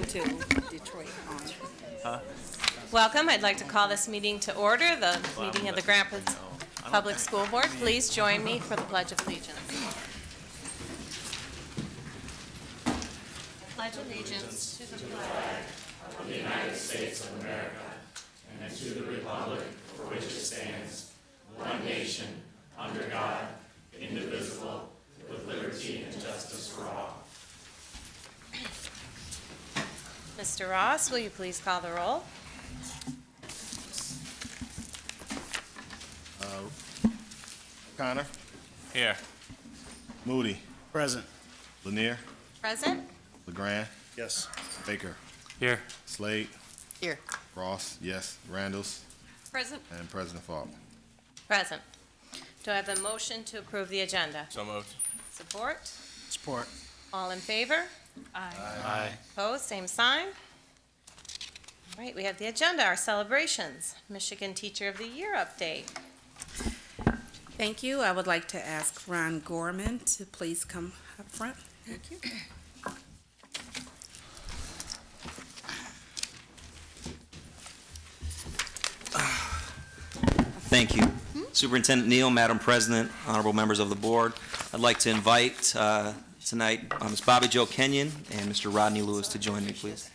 to Detroit on. Welcome. I'd like to call this meeting to order, the meeting of the Grand Rapids Public School Board. Please join me for the Pledge of Allegiance. Pledge allegiance to the flag of the United States of America and to the republic for which it stands, one nation, under God, indivisible, with liberty and justice for all. Mr. Ross, will you please call the roll? Connor. Here. Moody. Present. Lanier. Present. LeGrand. Yes. Baker. Here. Slade. Here. Ross. Yes. Randalls. Present. And President Falk. Present. Do I have a motion to approve the agenda? So moved. Support? Support. All in favor? Aye. Opposed? Same sign. All right, we have the agenda, our celebrations. Michigan Teacher of the Year update. Thank you. I would like to ask Ron Gorman to please come up front. Thank you. Thank you. Superintendent Neal, Madam President, honorable members of the board, I'd like to invite tonight Ms. Bobby Jo Kenyon and Mr. Rodney Lewis to join me, please.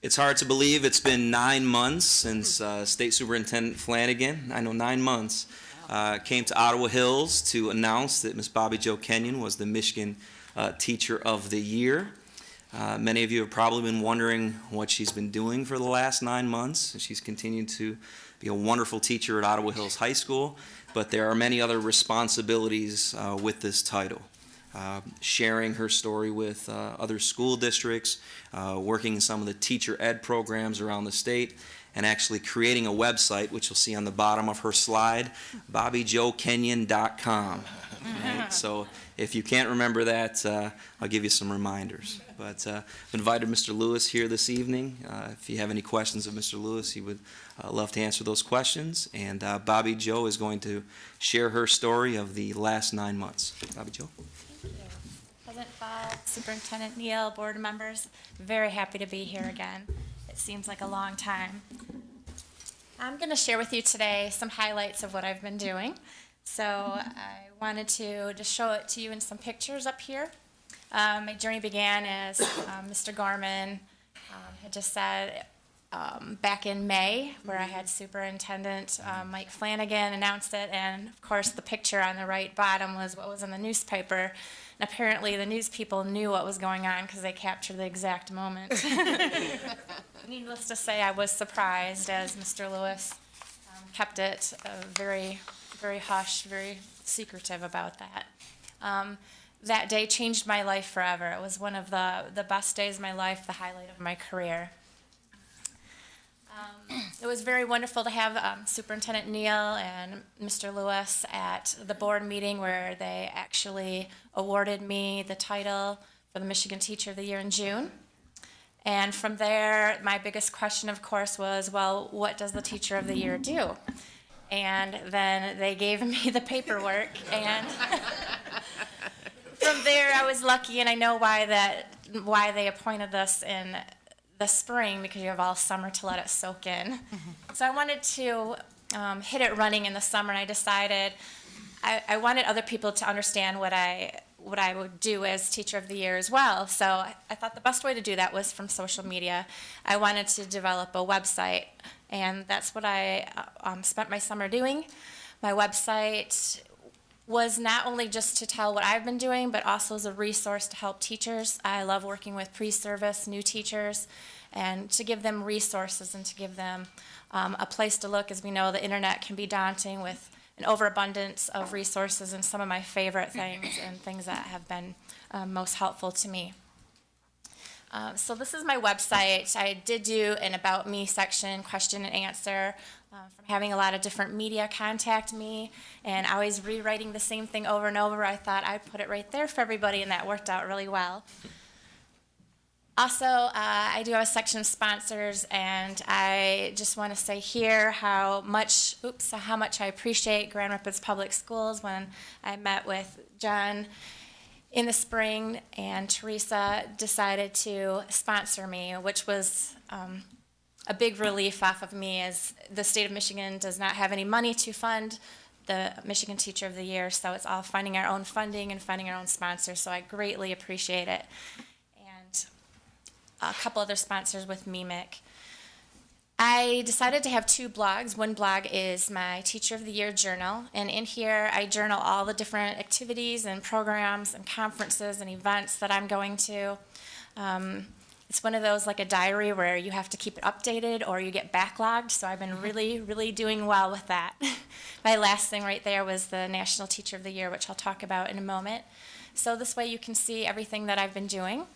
It's hard to believe it's been 9 months since State Superintendent Flanagan, I know 9 months, came to Ottawa Hills to announce that Ms. Bobby Jo Kenyon was the Michigan Teacher of the Year. Many of you have probably been wondering what she's been doing for the last 9 months. She's continued to be a wonderful teacher at Ottawa Hills High School, but there are many other responsibilities with this title. Sharing her story with other school districts, working in some of the teacher ed programs around the state, and actually creating a website, which you'll see on the bottom of her slide, BobbyJoKenyon.com. Right? So if you can't remember that, I'll give you some reminders. But I've invited Mr. Lewis here this evening. If you have any questions of Mr. Lewis, he would love to answer those questions. And Bobby Jo is going to share her story of the last 9 months. Bobby Jo. President Falk, Superintendent Neal, board members, very happy to be here again. It seems like a long time. I'm going to share with you today some highlights of what I've been doing. So I wanted to just show it to you in some pictures up here. My journey began as Mr. Gorman had just said back in May, where I had Superintendent Mike Flanagan announced it, and of course the picture on the right bottom was what was in the newspaper. And apparently the news people knew what was going on because they captured the exact moment. Needless to say, I was surprised as Mr. Lewis kept it very, very hush, very secretive about that. That day changed my life forever. It was one of the best days of my life, the highlight of my career. It was very wonderful to have Superintendent Neal and Mr. Lewis at the board meeting where they actually awarded me the title for the Michigan Teacher of the Year in June. And from there, my biggest question, of course, was, well, what does the Teacher of the Year do? And then they gave me the paperwork, and from there I was lucky, and I know why they appointed this in the spring, because you have all summer to let it soak in. So I wanted to hit it running in the summer, and I decided I wanted other people to understand what I would do as Teacher of the Year as well. So I thought the best way to do that was from social media. I wanted to develop a website, and that's what I spent my summer doing. My website was not only just to tell what I've been doing, but also as a resource to help teachers. I love working with pre-service, new teachers, and to give them resources and to give them a place to look. As we know, the internet can be daunting with an overabundance of resources, and some of my favorite things and things that have been most helpful to me. So this is my website. I did do an About Me section, question and answer, from having a lot of different media contact me and always rewriting the same thing over and over. I thought I'd put it right there for everybody, and that worked out really well. Also, I do have a section of sponsors, and I just want to say here how much I appreciate Grand Rapids Public Schools. When I met with John in the spring, and Teresa decided to sponsor me, which was a big relief off of me, as the state of Michigan does not have any money to fund the Michigan Teacher of the Year, so it's all finding our own funding and finding our own sponsors, so I greatly appreciate it. And a couple other sponsors with MEMIC. I decided to have 2 blogs. One blog is my Teacher of the Year journal, and in here I journal all the different activities and programs and conferences and events that I'm going to. It's one of those, like a diary, where you have to keep it updated or you get backlogged, so I've been really doing well with that. My last thing right there was the National Teacher of the Year, which I'll talk about in a moment. So this way you can see everything that I've been doing.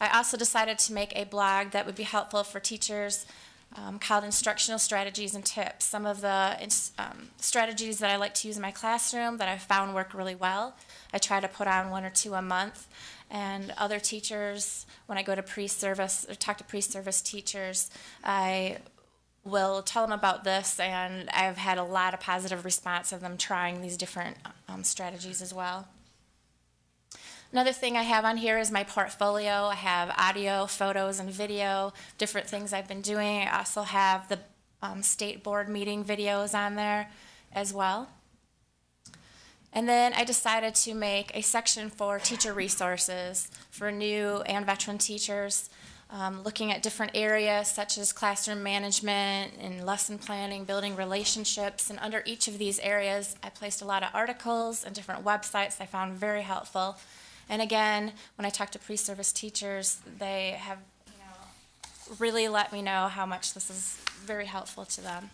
I also decided to make a blog that would be helpful for teachers, called Instructional Strategies and Tips. Some of the strategies that I like to use in my classroom that I've found work really well. I try to put on 1 or 2 a month. And other teachers, when I go to pre-service or talk to pre-service teachers, I will tell them about this, and I've had a lot of positive response of them trying these different strategies as well. Another thing I have on here is my portfolio. I have audio, photos, and video, different things I've been doing. I also have the state board meeting videos on there as well. And then I decided to make a section for teacher resources for new and veteran teachers, looking at different areas such as classroom management and lesson planning, building relationships. And under each of these areas, I placed a lot of articles and different websites I found very helpful. And again, when I talk to pre-service teachers, they have really let me know how much this is very helpful to them.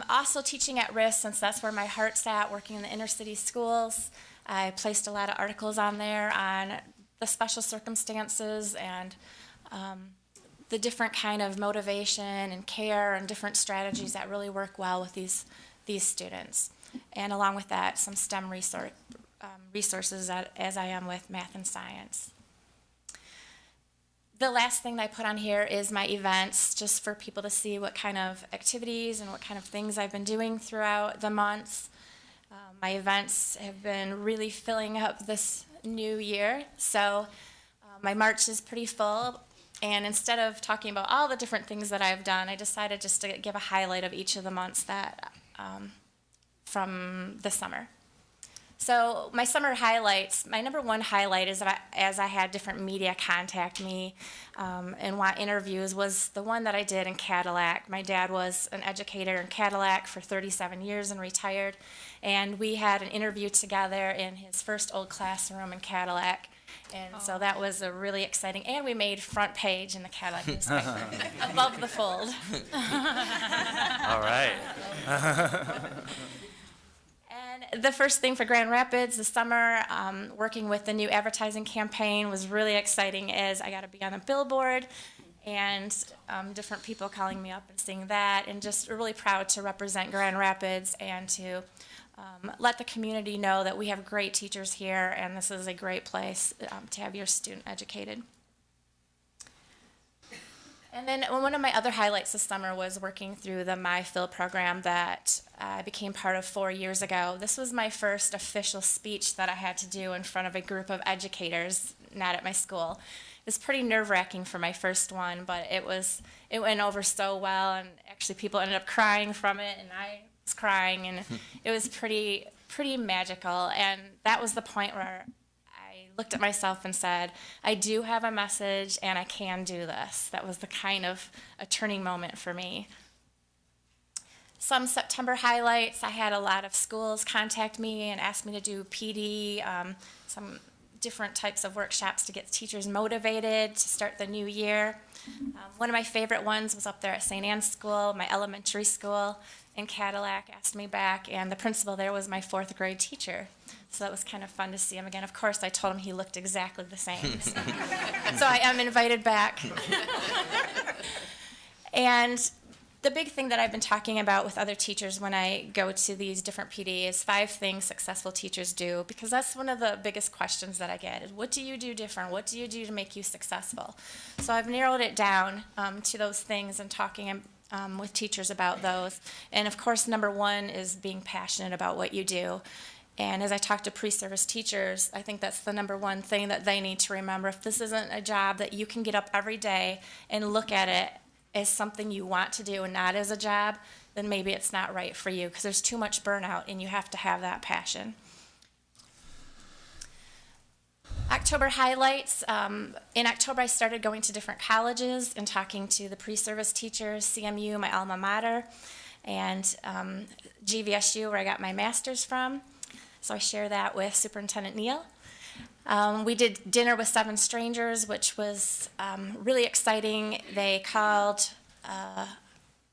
Also teaching at risk, since that's where my heart's at, working in the inner city schools. I placed a lot of articles on there on the special circumstances and the different kind of motivation and care and different strategies that really work well with these students. And along with that, some STEM resources as I am with math and science. The last thing that I put on here is my events, just for people to see what kind of activities and what kind of things I've been doing throughout the months. My events have been really filling up this new year, so my March is pretty full. And instead of talking about all the different things that I've done, I decided just to give a highlight of each of the months that from the summer. So my summer highlights, my number 1 highlight is as I had different media contact me and want interviews, was the one that I did in Cadillac. My dad was an educator in Cadillac for 37 years and retired, and we had an interview together in his first old classroom in Cadillac. And so that was a really exciting, and we made front page in the Cadillac newspaper, above the fold. All right. The first thing for Grand Rapids this summer, working with the new advertising campaign, was really exciting, as I got to be on a billboard and different people calling me up and seeing that, and just really proud to represent Grand Rapids and to let the community know that we have great teachers here, and this is a great place to have your student educated. And then one of my other highlights this summer was working through the MyFill program that I became part of 4 years ago. This was my first official speech that I had to do in front of a group of educators, not at my school. It was pretty nerve-wracking for my first one, but it went over so well, and actually people ended up crying from it, and I was crying, and it was pretty magical. And that was the point where looked at myself and said, I do have a message and I can do this. That was the kind of a turning moment for me. Some September highlights, I had a lot of schools contact me and ask me to do PD, some different types of workshops to get teachers motivated to start the new year. One of my favorite ones was up there at St. Anne's School, my elementary school in Cadillac, asked me back, and the principal there was my 4th grade teacher. So that was kind of fun to see him again. Of course, I told him he looked exactly the same. So I am invited back. And the big thing that I've been talking about with other teachers when I go to these different PD is 5 things successful teachers do, because that's one of the biggest questions that I get is, what do you do different? What do you do to make you successful? So I've narrowed it down to those things and talking with teachers about those. And of course, number 1 is being passionate about what you do. And as I talk to pre-service teachers, I think that's the number 1 thing that they need to remember. If this isn't a job that you can get up every day and look at it as something you want to do and not as a job, then maybe it's not right for you, because there's too much burnout and you have to have that passion. October highlights. In October, I started going to different colleges and talking to the pre-service teachers, CMU, my alma mater, and GVSU, where I got my master's from. So I share that with Superintendent Neal. We did dinner with 7 strangers, which was really exciting. They called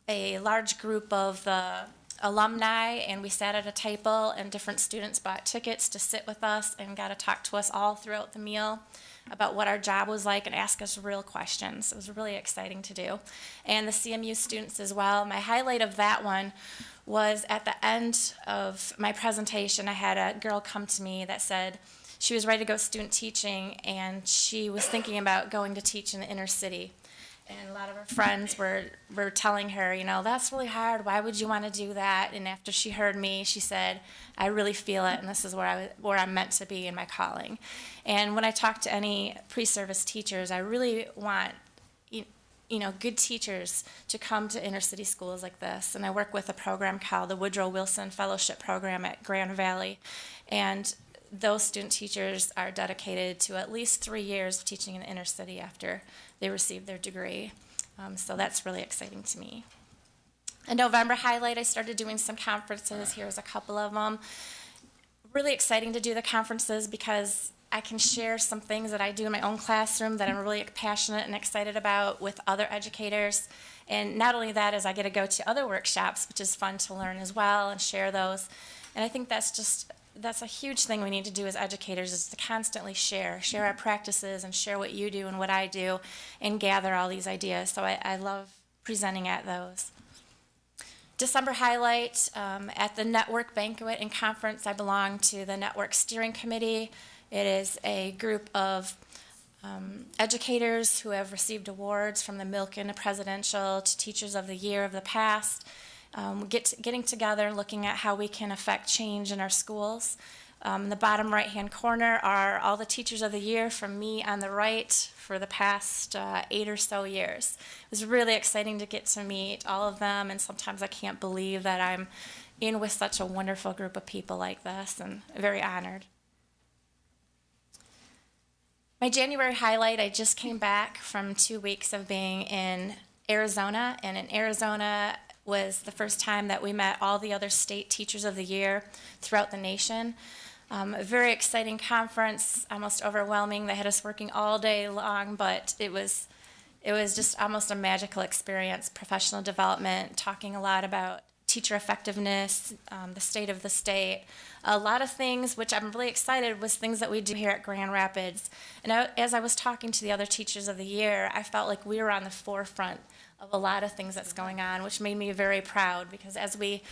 a large group of the alumni, and we sat at a table, and different students bought tickets to sit with us and got to talk to us all throughout the meal about what our job was like and ask us real questions. It was really exciting to do. And the CMU students as well. My highlight of that one was at the end of my presentation, I had a girl come to me that said she was ready to go student teaching, and she was thinking about going to teach in the inner city. And a lot of her friends were telling her, you know, that's really hard. Why would you want to do that? And after she heard me, she said, I really feel it, and this is where I'm meant to be in my calling. And when I talk to any pre-service teachers, I really want good teachers to come to inner city schools like this. And I work with a program called the Woodrow Wilson Fellowship Program at Grand Valley. And those student teachers are dedicated to at least 3 years of teaching in the inner city after they receive their degree. So that's really exciting to me. A November highlight, I started doing some conferences. Here's a couple of them. Really exciting to do the conferences because I can share some things that I do in my own classroom that I'm really passionate and excited about with other educators. And not only that, is I get to go to other workshops, which is fun to learn as well and share those. And I think that's a huge thing we need to do as educators, is to constantly share our practices and share what you do and what I do and gather all these ideas. So I love presenting at those. December highlight, at the network banquet and conference, I belong to the network steering committee. It is a group of educators who have received awards from the Milken Presidential to Teachers of the Year of the past. Getting together and looking at how we can affect change in our schools. In the bottom right-hand corner are all the Teachers of the Year from me on the right for the past 8 or so years. It was really exciting to get to meet all of them, and sometimes I can't believe that I'm in with such a wonderful group of people like this, and very honored. My January highlight, I just came back from 2 weeks of being in Arizona, and in Arizona was the first time that we met all the other state Teachers of the Year throughout the nation. A very exciting conference, almost overwhelming. They had us working all day long, but it was just almost a magical experience. Professional development, talking a lot about teacher effectiveness, the state of the state. A lot of things, which I'm really excited, was things that we do here at Grand Rapids. And as I was talking to the other Teachers of the Year, I felt like we were on the forefront of a lot of things that's going on, which made me very proud, because as we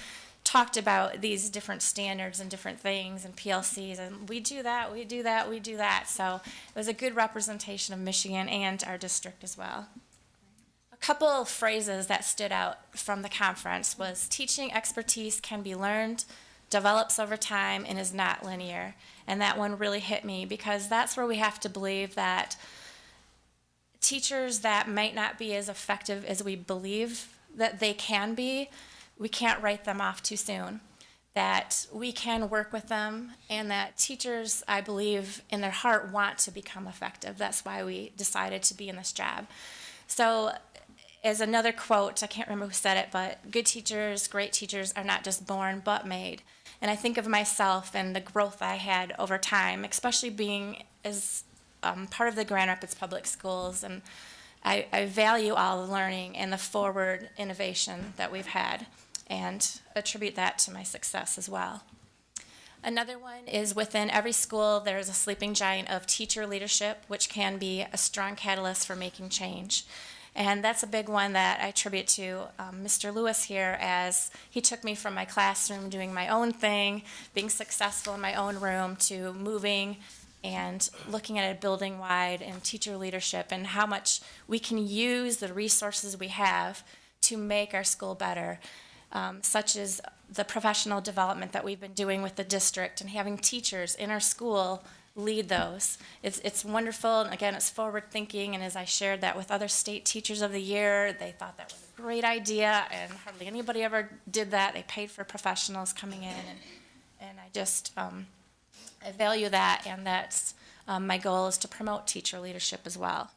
talked about these different standards and different things and PLCs, and we do that. So it was a good representation of Michigan and our district as well. A couple of phrases that stood out from the conference was teaching expertise can be learned, develops over time, and is not linear. And that one really hit me, because that's where we have to believe that teachers that might not be as effective as we believe that they can be, we can't write them off too soon. That we can work with them, and that teachers, I believe, in their heart want to become effective. That's why we decided to be in this job. So as another quote, I can't remember who said it, but good teachers, great teachers are not just born but made. And I think of myself and the growth I had over time, especially being as part of the Grand Rapids Public Schools, and I value all the learning and the forward innovation that we've had, and attribute that to my success as well. Another one is within every school there is a sleeping giant of teacher leadership, which can be a strong catalyst for making change. And that's a big one that I attribute to Mr. Lewis here, as he took me from my classroom doing my own thing, being successful in my own room, to moving and looking at it building-wide and teacher leadership and how much we can use the resources we have to make our school better, such as the professional development that we've been doing with the district and having teachers in our school lead those. It's wonderful, and again, it's forward-thinking, and as I shared that with other state teachers of the year, they thought that was a great idea, and hardly anybody ever did that. They paid for professionals coming in, and I just, I value that, and that's my goal, is to promote teacher leadership as well.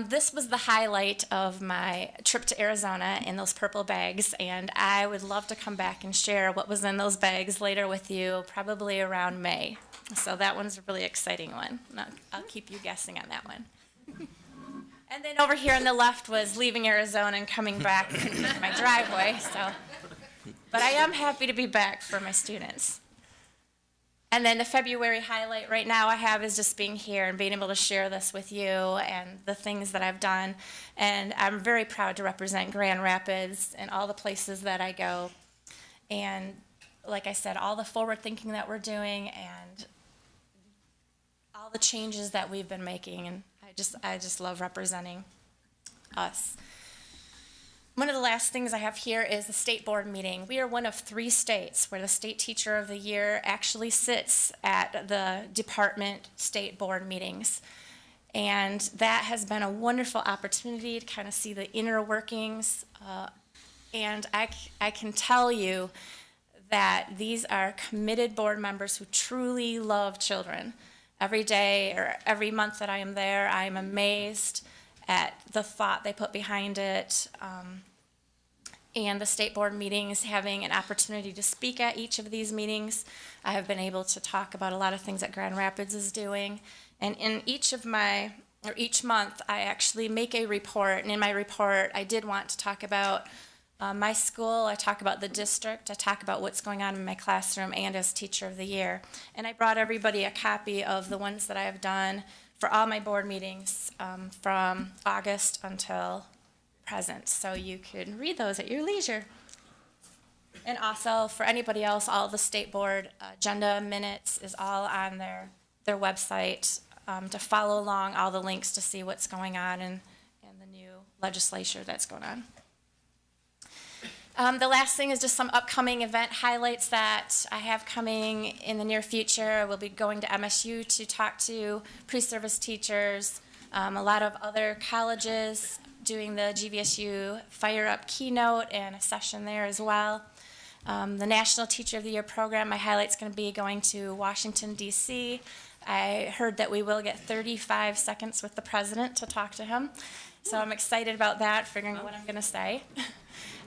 This was the highlight of my trip to Arizona in those purple bags, and I would love to come back and share what was in those bags later with you, probably around May. So that one's a really exciting one. I'll keep you guessing on that one. And then over here on the left was leaving Arizona and coming back in my driveway. But I am happy to be back for my students. And then the February highlight right now I have is just being here and being able to share this with you and the things that I've done. And I'm very proud to represent Grand Rapids and all the places that I go. And like I said, all the forward thinking that we're doing and all the changes that we've been making. And I just love representing us. One of the last things I have here is the state board meeting. We are one of 3 states where the state teacher of the year actually sits at the department state board meetings. And that has been a wonderful opportunity to kind of see the inner workings. And I can tell you that these are committed board members who truly love children. Every day or every month that I am there, I am amazed at the thought they put behind it, and the state board meetings, having an opportunity to speak at each of these meetings. I have been able to talk about a lot of things that Grand Rapids is doing, and in each month I actually make a report, and in my report I did want to talk about my school, I talk about the district, I talk about what's going on in my classroom and as teacher of the year. And I brought everybody a copy of the ones that I have done for all my board meetings from August until present, so you could read those at your leisure. And also, for anybody else, all the state board agenda minutes is all on their website to follow along, all the links to see what's going on in the new legislature that's going on. The last thing is just some upcoming event highlights that I have coming in the near future. We'll be going to MSU to talk to pre-service teachers, a lot of other colleges doing the GVSU Fire Up keynote and a session there as well. The National Teacher of the Year program, my highlight's going to be going to Washington, D.C. I heard that we will get 35 seconds with the president to talk to him, so I'm excited about that, figuring out what I'm going to say.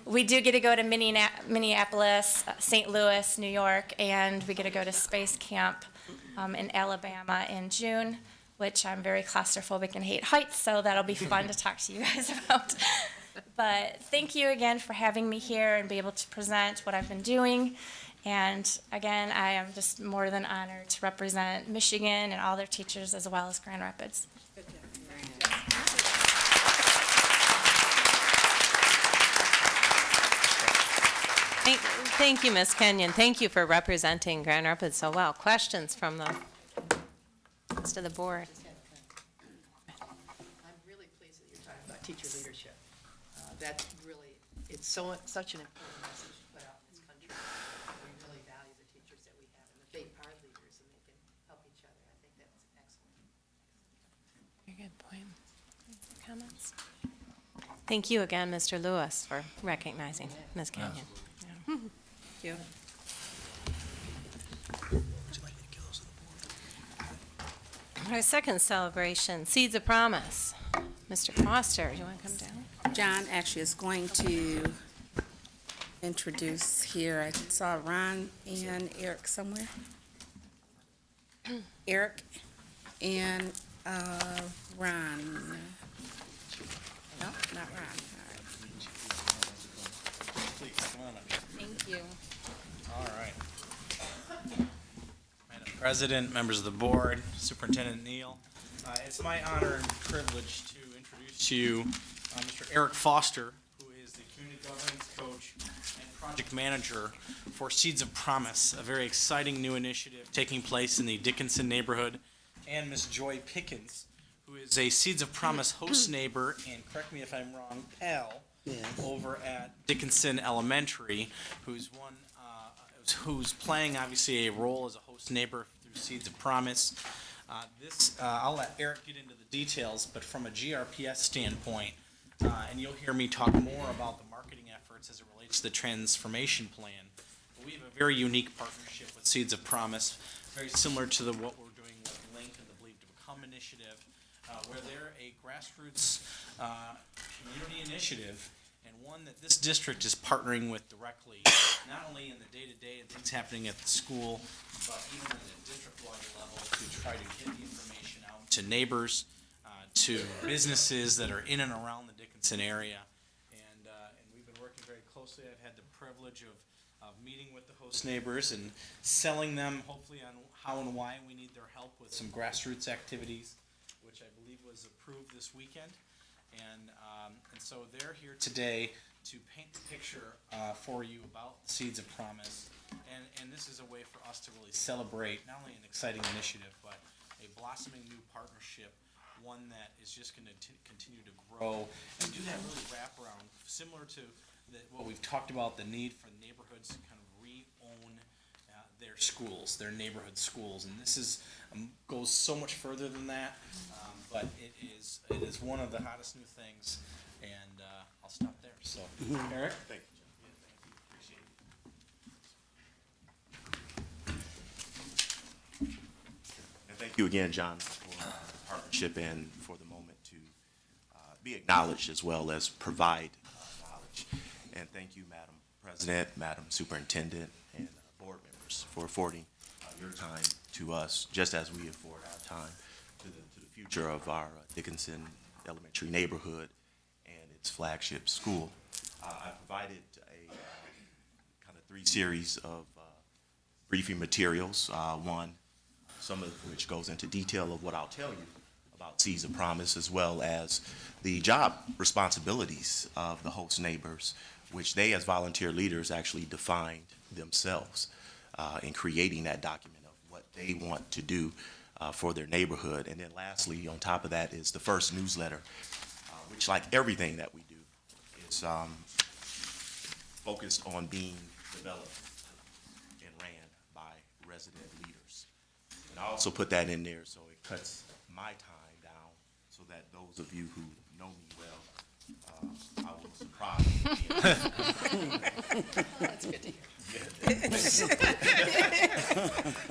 We do get to go to Minneapolis, St. Louis, New York, and we get to go to Space Camp in Alabama in June, which I'm very claustrophobic and hate heights, so that'll be fun to talk to you guys about. But thank you again for having me here and be able to present what I've been doing. And again, I am just more than honored to represent Michigan and all their teachers as well as Grand Rapids. Thank you, Ms. Kenyon. Thank you for representing Grand Rapids so well. Questions from the rest of the board? I'm really pleased that you're talking about teacher leadership. That's really, it's such an important message to put out in this country. We really value the teachers that we have and that they are leaders and they can help each other. I think that's excellent. Very good point. Comments? Thank you again, Mr. Lewis, for recognizing Ms. Kenyon. Yeah. Thank you. Our second celebration, Seeds of Promise. Mr. Foster, do you want to come down? John actually is going to introduce here. I saw Ron and Eric somewhere. Eric and Ron. No, not Ron. All right. Please, come on up. Thank you. All right. Madam President, members of the board, Superintendent Neal, It's my honor and privilege to introduce to you Mr. Eric Foster, who is the Community Governance Coach and Project Manager for Seeds of Promise, a very exciting new initiative taking place in the Dickinson neighborhood, and Ms. Joy Pickens, who is a Seeds of Promise host neighbor, and correct me if I'm wrong, pal, over at Dickinson Elementary, who's playing obviously a role as a host neighbor through Seeds of Promise. I'll let Eric get into the details, but from a GRPS standpoint, and you'll hear me talk more about the marketing efforts as it relates to the transformation plan. But we have a very unique partnership with Seeds of Promise, very similar to what we're doing with Link and the Believe to Become initiative, where they're a grassroots community initiative, and one that this district is partnering with directly, not only in the day-to-day and things happening at the school, but even at the district-wide level to try to get the information out to neighbors, to businesses that are in and around the Dickinson area. And we've been working very closely. I've had the privilege of meeting with the host neighbors and selling them hopefully on how and why we need their help with some grassroots activities, which I believe was approved this weekend. And so they're here today to paint the picture for you about Seeds of Promise. And this is a way for us to really celebrate not only an exciting initiative, but a blossoming new partnership, one that is just going to continue to grow and do that really wraparound, similar to what we've talked about, the need for neighborhoods to kind of re-own their schools, their neighborhood schools. And this is goes so much further than that, but it is one of the hottest new things, and I'll stop there. So, Eric? Thank you, John. Yeah, thank you. Appreciate it. And thank you again, John, for the partnership and for the moment to be acknowledged as well as provide knowledge. And thank you, Madam President, Madam Superintendent, and board members for affording your time to us, just as we afford our time to the future of our Dickinson Elementary neighborhood and its flagship school. I provided a kind of 3 series of briefing materials, some of which goes into detail of what I'll tell you about Seeds of Promise, as well as the job responsibilities of the host neighbors, which they as volunteer leaders actually defined themselves in creating that document of what they want to do for their neighborhood. And then lastly, on top of that, is the first newsletter, which, like everything that we do, is focused on being developed and ran by resident leaders. And I also put that in there so it cuts my time down, so that those of you who know me well, I will surprise you. That's good to hear.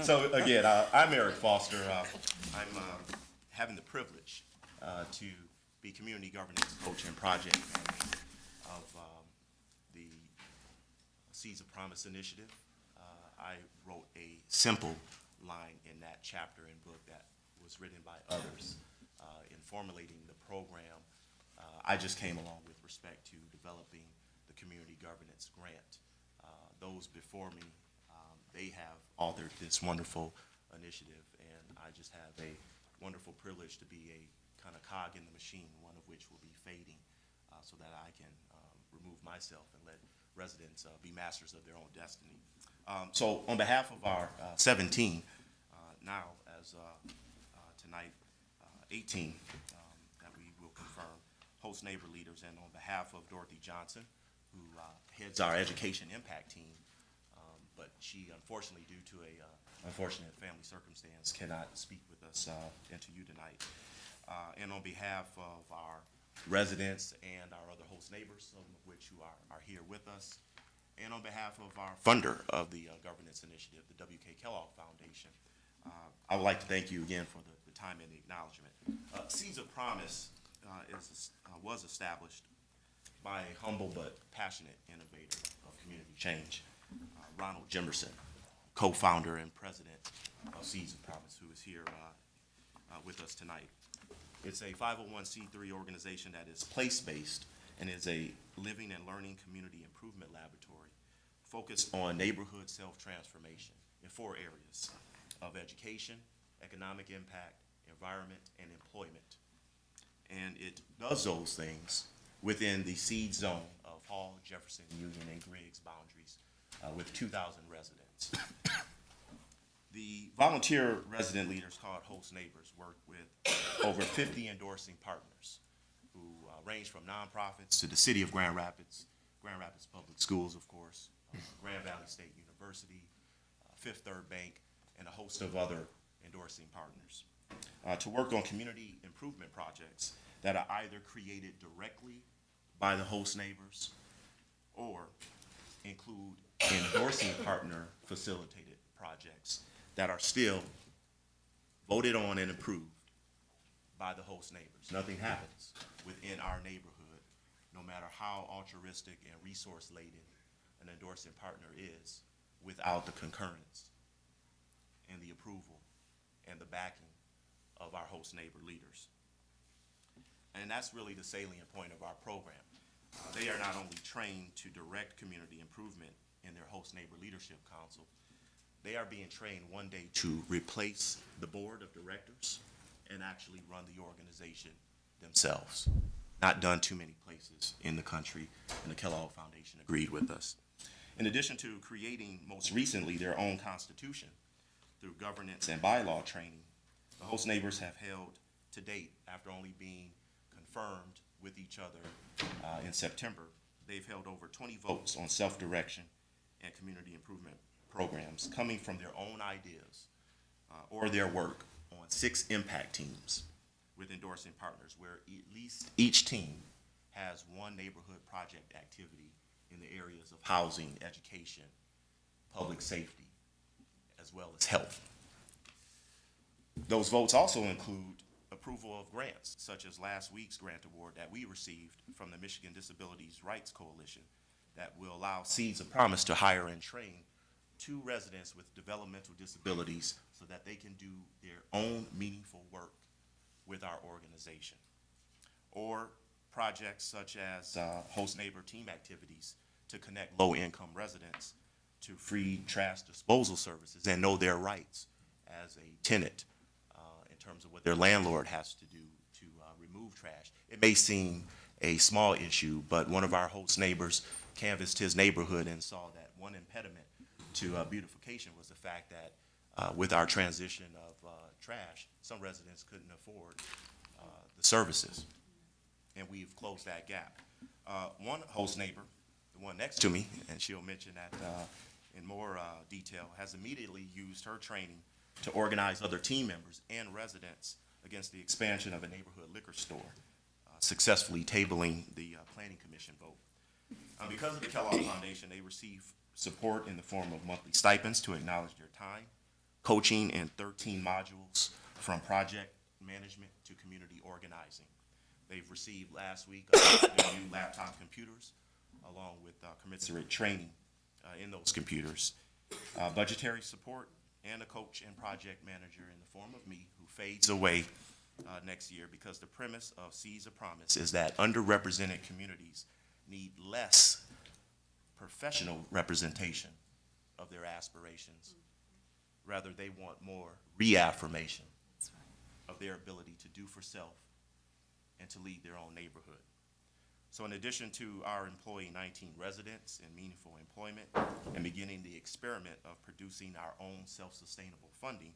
So again, I'm Eric Foster. I'm having the privilege to be community governance coach and project manager of the Seeds of Promise initiative. I wrote a simple line in that chapter and book that was written by others in formulating the program. I just came along with respect to developing the community governance grant. Those before me, they have authored this wonderful initiative, and I just have a wonderful privilege to be a kind of cog in the machine, one of which will be fading, so that I can remove myself and let residents be masters of their own destiny. So on behalf of our 17, now as tonight 18, that we will confirm, host neighbor leaders, and on behalf of Dorothy Johnson, who heads our education impact team, but she unfortunately, due to a unfortunate family circumstance, cannot speak with us and to you tonight. And on behalf of our residents and our other host neighbors, some of which who are here with us, and on behalf of our funder of the governance initiative, the W.K. Kellogg Foundation, I would like to thank you again for the time and the acknowledgement. Seeds of Promise was established by a humble but passionate innovator of community change, Ronald Jimerson, co-founder and president of Seeds of Promise, who is here with us tonight. It's a 501c3 organization that is place-based and is a living and learning community improvement laboratory focused on neighborhood self-transformation in 4 areas of education, economic impact, environment, and employment. And it does those things within the seed zone of Hall, Jefferson, Union, and Griggs boundaries with 2,000 residents. The volunteer resident leaders called Host Neighbors work with over 50 endorsing partners who range from nonprofits to the city of Grand Rapids Public Schools, of course, Grand Valley State University, Fifth Third Bank, and a host of other endorsing partners to work on community improvement projects that are either created directly by the host neighbors or include endorsing partner facilitated projects that are still voted on and approved by the host neighbors. Nothing happens within our neighborhood, no matter how altruistic and resource laden an endorsing partner is, without the concurrence and the approval and the backing of our host neighbor leaders. And that's really the salient point of our program. They are not only trained to direct community improvement in their host neighbor leadership council, they are being trained one day to replace the board of directors and actually run the organization themselves. Not done too many places in the country, and the Kellogg Foundation agreed with us. In addition to creating, most recently, their own constitution through governance and bylaw training, the host neighbors have held to date, after only being confirmed with each other in September, they've held over 20 votes on self-direction and community improvement programs coming from their own ideas or their work on 6 impact teams with endorsing partners, where at least each team has one neighborhood project activity in the areas of housing, education, public safety, as well as health. Those votes also include approval of grants, such as last week's grant award that we received from the Michigan Disabilities Rights Coalition that will allow Seeds of Promise to hire and train 2 residents with developmental disabilities so that they can do their own meaningful work with our organization. Or projects such as host neighbor team activities to connect low-income residents to free trash disposal services and know their rights as a tenant in terms of what their landlord has to do to remove trash. It may seem a small issue, but one of our host neighbors canvassed his neighborhood and saw that one impediment to beautification was the fact that with our transition of trash, some residents couldn't afford the services, and we've closed that gap. One host neighbor, the one next to me, and she'll mention that in more detail, has immediately used her training to organize other team members and residents against the expansion of a neighborhood liquor store, successfully tabling the Planning Commission vote. Because of the Kellogg Foundation, they receive support in the form of monthly stipends to acknowledge their time, coaching in 13 modules from project management to community organizing. They've received last week new laptop computers along with commensurate training in those computers, budgetary support, and a coach and project manager in the form of me, who fades away next year, because the premise of Seeds of Promise is that underrepresented communities need less professional representation of their aspirations. Rather, they want more reaffirmation of their ability to do for self and to lead their own neighborhood. So in addition to our employing 19 residents in meaningful employment and beginning the experiment of producing our own self-sustainable funding,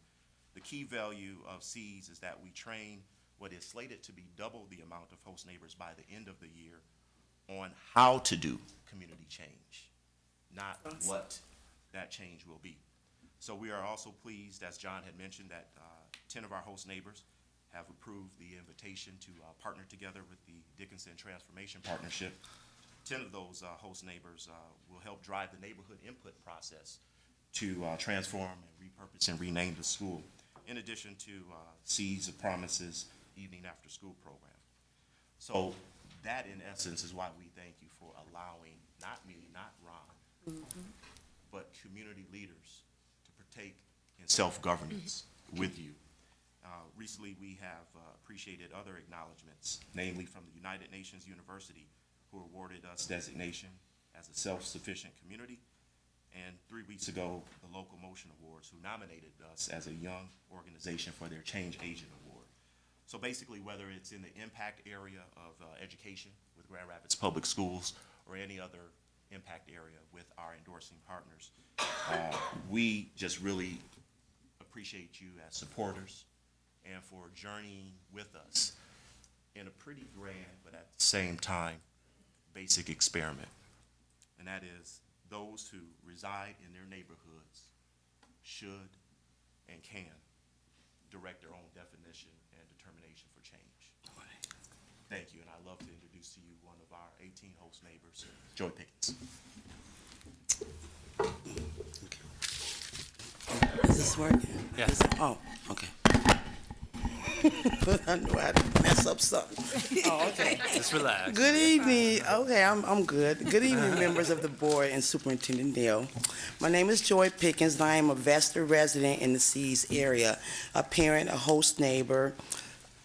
the key value of Seeds is that we train what is slated to be double the amount of host neighbors by the end of the year on how to do community change, not what that change will be. So we are also pleased, as John had mentioned, that 10 of our host neighbors have approved the invitation to partner together with the Dickinson Transformation Partnership. 10 of those host neighbors will help drive the neighborhood input process to transform and repurpose and rename the school, in addition to Seeds of Promises evening after school program. So that, in essence, is why we thank you for allowing, not me, not Ron, but community leaders to partake in self-governance with you. Recently, we have appreciated other acknowledgments, namely from the United Nations University, who awarded us designation as a self-sufficient community, and 3 weeks ago, the Local Motion Awards, who nominated us as a young organization for their Change Agent Award. So basically, whether it's in the impact area of education with Grand Rapids Public Schools or any other impact area with our endorsing partners, we just really appreciate you as supporters and for journeying with us in a pretty grand, but at the same time, basic experiment. And that is those who reside in their neighborhoods should and can direct their own definition and determination for change. Thank you, and I'd love to introduce to you one of our 18 host neighbors, Joy Pickens. Is this working? Yes. Oh, okay. I knew I had to mess up something. Oh, okay. Just relax. Good evening. Okay, I'm good. Good evening, members of the board and Superintendent Neal. My name is Joy Pickens, and I am a Vesta resident in the Seas area, a parent, a host neighbor,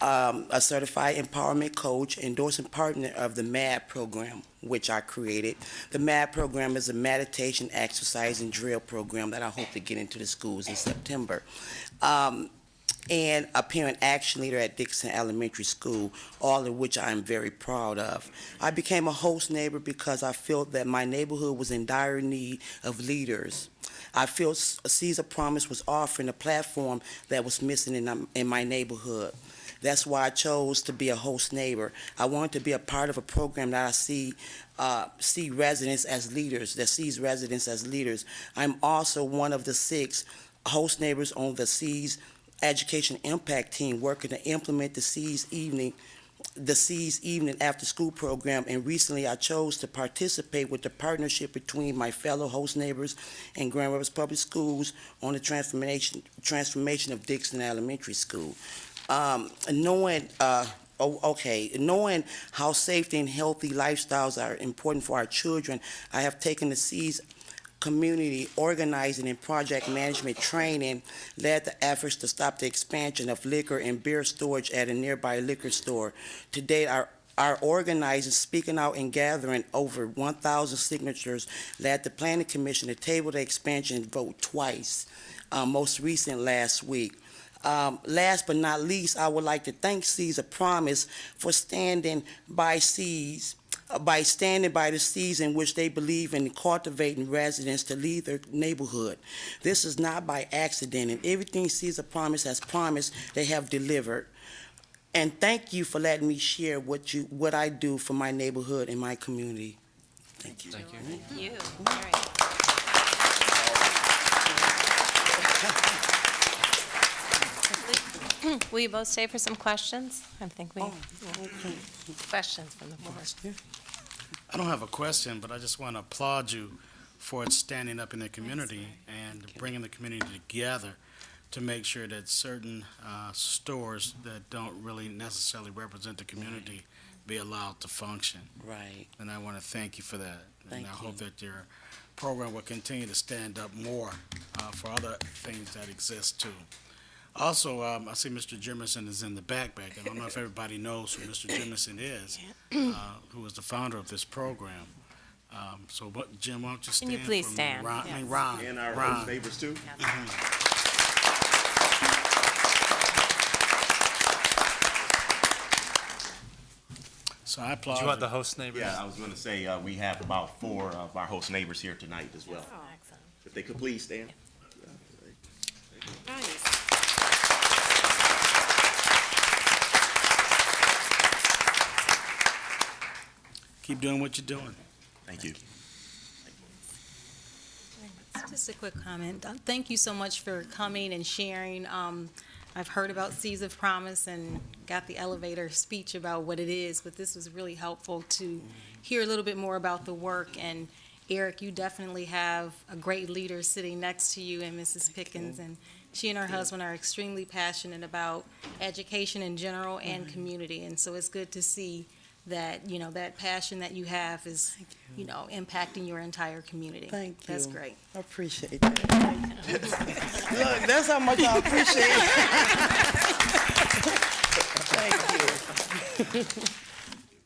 a certified empowerment coach, endorsing partner of the MAD program, which I created. The MAD program is a meditation, exercise, and drill program that I hope to get into the schools in September. And a parent action leader at Dixon Elementary School, all of which I am very proud of. I became a host neighbor because I felt that my neighborhood was in dire need of leaders. I felt Seas of Promise was offering a platform that was missing in my neighborhood. That's why I chose to be a host neighbor. I wanted to be a part of a program that I see residents as leaders, that sees residents as leaders. I'm also one of the 6 host neighbors on the Seas Education Impact Team working to implement the Seas Evening after school program, and recently I chose to participate with the partnership between my fellow host neighbors and Grand Rapids Public Schools on the transformation of Dixon Elementary School. Knowing how safety and healthy lifestyles are important for our children, I have taken the Seas community organizing and project management training, led the efforts to stop the expansion of liquor and beer storage at a nearby liquor store. To date, our organizers, speaking out and gathering over 1,000 signatures, led the Planning Commission to table the expansion and vote twice, most recent last week. Last but not least, I would like to thank Seas of Promise for standing by the Seas in which they believe in cultivating residents to lead their neighborhood. This is not by accident, and everything Seas of Promise has promised, they have delivered. And thank you for letting me share what I do for my neighborhood and my community. Thank you. Thank you. Thank you. All right. Will you both stay for some questions? I think we have questions from the board. I don't have a question, but I just want to applaud you for standing up in the community and bringing the community together to make sure that certain stores that don't really necessarily represent the community be allowed to function. Right. And I want to thank you for that. Thank and I you. hope that your program will continue to stand up more for other things that exist too. Also, I see Mr. Jimmerson is in the back. I don't know if everybody knows who Mr. Jimmerson is, who is the founder of this program. Jim, why don't you stand? Can you please for me? stand? Ron, Yes. I mean, Ron. And our Ron. host neighbors too. So I applaud Do you want the you. host neighbors? Yeah, I was going to say we have about 4 of our host neighbors here tonight as well. Excellent. If they could please stand. Nice. Keep doing what you're doing. Thank you. Just a quick comment. Thank you so much for coming and sharing. I've heard about Seas of Promise and got the elevator speech about what it is, but this was really helpful to hear a little bit more about the work. And Eric, you definitely have a great leader sitting next to you and Mrs. Pickens, and she and her husband are extremely passionate about education in general and community. And so it's good to see that, that passion that you have is, impacting your entire community. Thank you. That's great. I appreciate that. Look, that's how much I appreciate it. Thank you.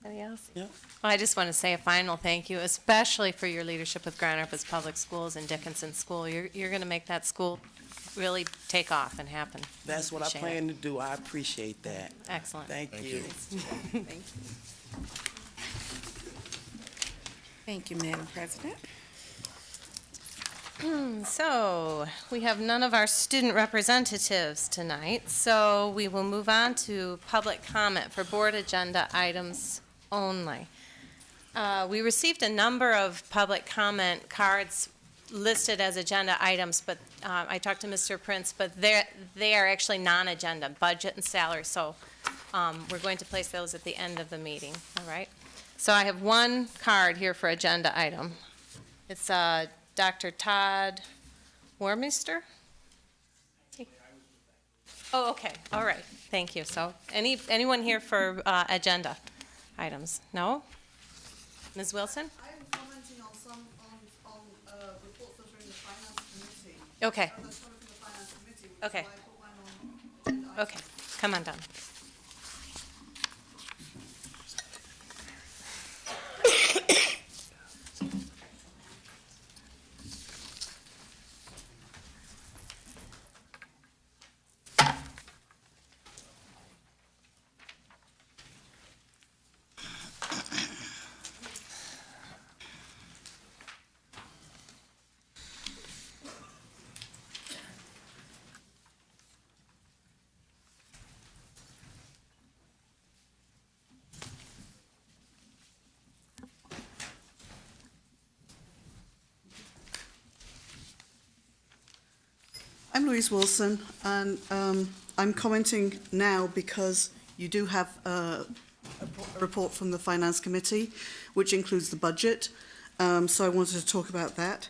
Anybody else? else? Yep. Well, I just want to say a final thank you, especially for your leadership with Grand Rapids Public Schools and Dickinson School. You're going to make that school really take off and happen. That's what I Appreciate it. plan to do. I appreciate that. Excellent. Thank you. Thank you, Madam President. So, we have none of our student representatives tonight, so we will move on to public comment for board agenda items only. We received a number of public comment cards listed as agenda items, but I talked to Mr. Prince, but they are actually non-agenda, budget and salary, so we're going to place those at the end of the meeting, all right? So I have one card here for agenda item. It's Dr. Todd Warmeister? Oh, okay, all right, thank you. So anyone here for agenda items? No? Ms. Wilson? I am commenting on some, reports that are in the finance committee. Okay, That's coming from the finance committee, which Okay. is why I put mine on. okay, come on down. I'm Louise Wilson, and I'm commenting now because you do have a report from the Finance Committee, which includes the budget, so I wanted to talk about that.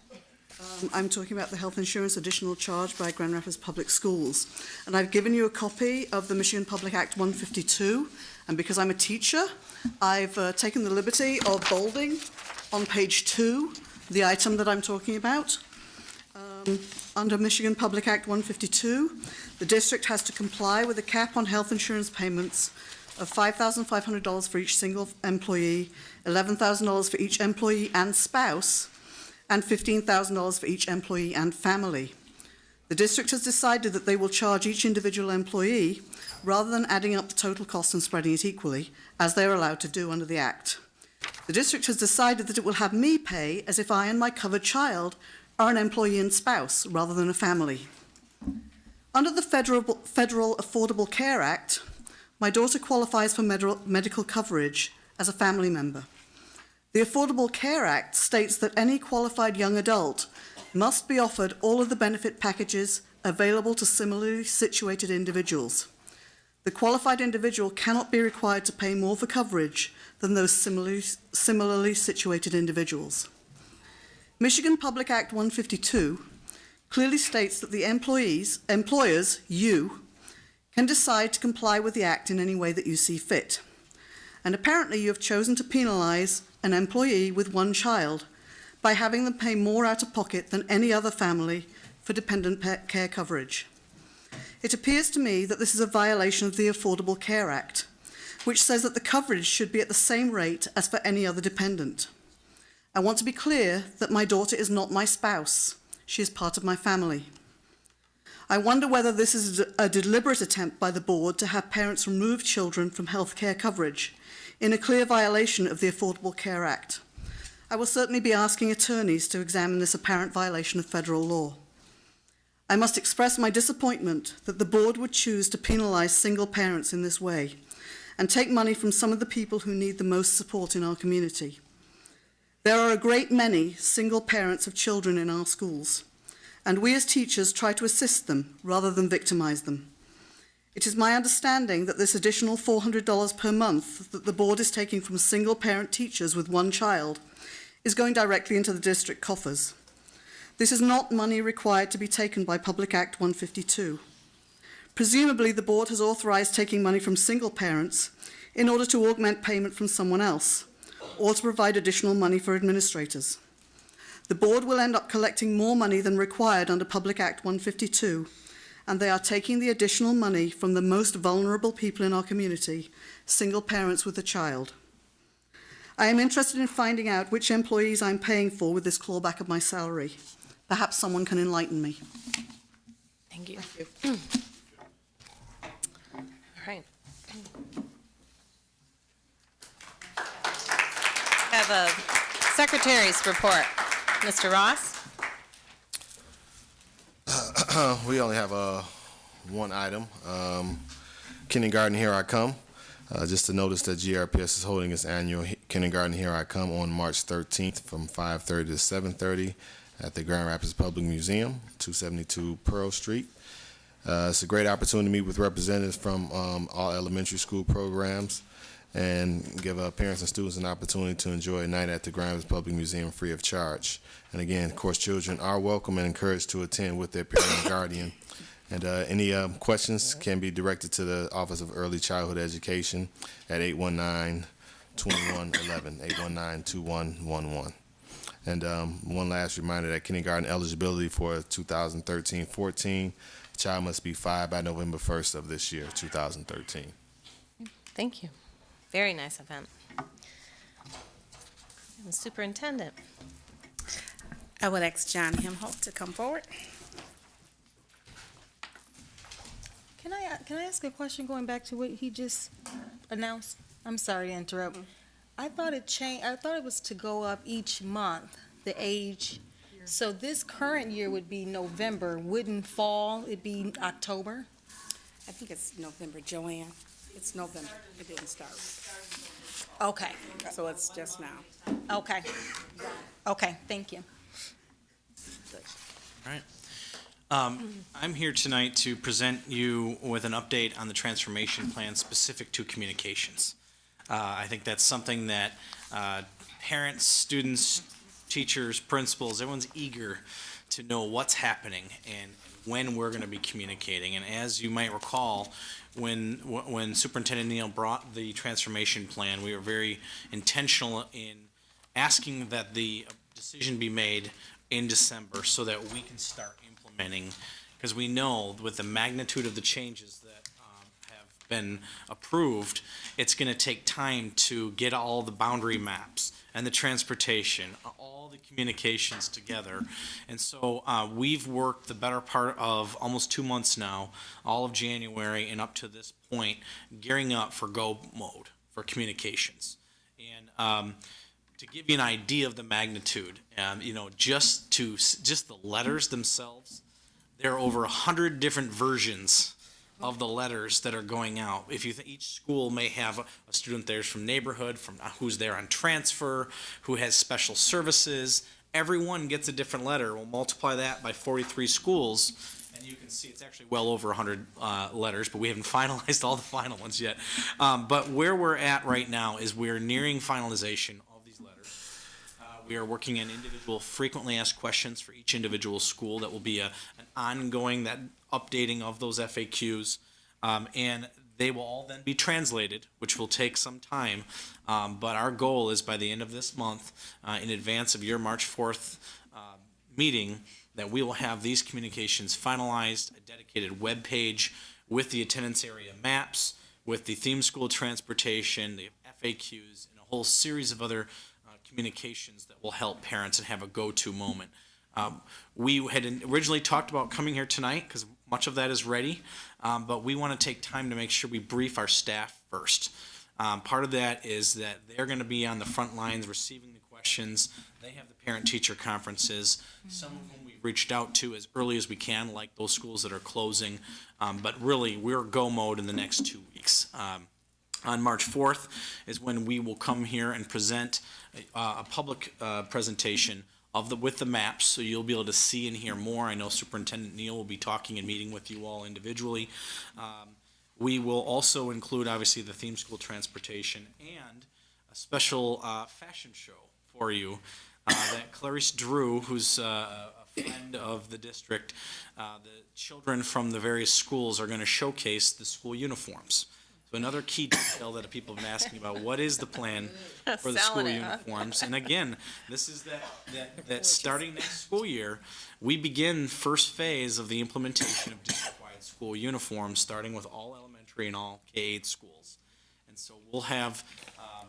I'm talking about the health insurance additional charge by Grand Rapids Public Schools. And I've given you a copy of the Michigan Public Act 152, and because I'm a teacher, I've taken the liberty of bolding on page 2 the item that I'm talking about. Under Michigan Public Act 152, the district has to comply with a cap on health insurance payments of $5,500 for each single employee, $11,000 for each employee and spouse, and $15,000 for each employee and family. The district has decided that they will charge each individual employee rather than adding up the total cost and spreading it equally, as they are allowed to do under the Act. The district has decided that it will have me pay as if I and my covered child are an employee and spouse rather than a family. Under the Federal Affordable Care Act, my daughter qualifies for medical coverage as a family member. The Affordable Care Act states that any qualified young adult must be offered all of the benefit packages available to similarly situated individuals. The qualified individual cannot be required to pay more for coverage than those similarly situated individuals. Michigan Public Act 152 clearly states that the employers, you, can decide to comply with the Act in any way that you see fit. And apparently you have chosen to penalise an employee with one child by having them pay more out of pocket than any other family for dependent care coverage. It appears to me that this is a violation of the Affordable Care Act, which says that the coverage should be at the same rate as for any other dependent. I want to be clear that my daughter is not my spouse. She is part of my family. I wonder whether this is a deliberate attempt by the board to have parents remove children from health care coverage in a clear violation of the Affordable Care Act. I will certainly be asking attorneys to examine this apparent violation of federal law. I must express my disappointment that the board would choose to penalise single parents in this way and take money from some of the people who need the most support in our community. There are a great many single parents of children in our schools, and we as teachers try to assist them rather than victimise them. It is my understanding that this additional $400 per month that the board is taking from single parent teachers with one child is going directly into the district coffers. This is not money required to be taken by Public Act 152. Presumably, the board has authorised taking money from single parents in order to augment payment from someone else, or to provide additional money for administrators. The board will end up collecting more money than required under Public Act 152, and they are taking the additional money from the most vulnerable people in our community, single parents with a child. I am interested in finding out which employees I'm paying for with this clawback of my salary. Perhaps someone can enlighten me. Thank you. All right. Have a secretary's report. Mr. Ross? We only have one item. Kindergarten Here I Come. Just to notice that GRPS is holding its annual Kindergarten Here I Come on March 13th from 5:30 to 7:30 at the Grand Rapids Public Museum, 272 Pearl Street. It's a great opportunity to meet with representatives from all elementary school programs and give parents and students an opportunity to enjoy a night at the Grand Rapids Public Museum free of charge. And again, of course, children are welcome and encouraged to attend with their parent and guardian. And any questions can be directed to the Office of Early Childhood Education at 819-2111, 819-2111. And one last reminder that kindergarten eligibility for 2013-14, the child must be 5 by November 1st of this year, 2013. Thank you. Very nice event. And the superintendent. I would ask John Himholt to come forward. Can I ask a question going back to what he just announced? I'm sorry to interrupt. I thought it changed. I thought it was to go up each month, the age. So this current year would be November. Wouldn't fall, it'd be October? I think it's November, Joanne. It's November. It didn't start. Okay, So it's just now. okay. Okay, thank you. All right. I'm here tonight to present you with an update on the transformation plan specific to communications. I think that's something that parents, students, teachers, principals, everyone's eager to know what's happening and when we're going to be communicating. And as you might recall, when Superintendent Neal brought the transformation plan, we were very intentional in asking that the decision be made in December so that we can start implementing, because we know with the magnitude of the changes that have been approved, it's going to take time to get all the boundary maps and the transportation, all the communications together. And so we've worked the better part of almost 2 months now, all of January and up to this point, gearing up for go mode for communications. And to give you an idea of the magnitude, just the letters themselves, there are over 100 different versions of the letters that are going out. If you each school may have a student there's from neighborhood, from who's there on transfer, who has special services. Everyone gets a different letter. We'll multiply that by 43 schools, and you can see it's actually well over 100 letters, but we haven't finalized all the final ones yet. But where we're at right now is we're nearing finalization of these letters. We are working on individual frequently asked questions for each individual school. That will be an ongoing updating of those FAQs, and they will all then be translated, which will take some time. But our goal is by the end of this month, in advance of your March 4th meeting, that we will have these communications finalized, a dedicated web page with the attendance area maps, with the theme school transportation, the FAQs, and a whole series of other communications that will help parents and have a go-to moment. We had originally talked about coming here tonight because much of that is ready, but we want to take time to make sure we brief our staff first. Part of that is that they're going to be on the front lines receiving the questions. They have the parent-teacher conferences, some of whom we've reached out to as early as we can, like those schools that are closing. But really, we're go mode in the next 2 weeks. On March 4th is when we will come here and present a public presentation with the maps, so you'll be able to see and hear more. I know Superintendent Neal will be talking and meeting with you all individually. We will also include, obviously, the theme school transportation and a special fashion show for you that Clarice Drew, who's a friend of the district, the children from the various schools are going to showcase the school uniforms. So another key detail that people have been asking about, what is the plan for the school uniforms? And again, this is that starting next school year, we begin first phase of the implementation of district-wide school uniforms, starting with all elementary and all K-8 schools. And so we'll have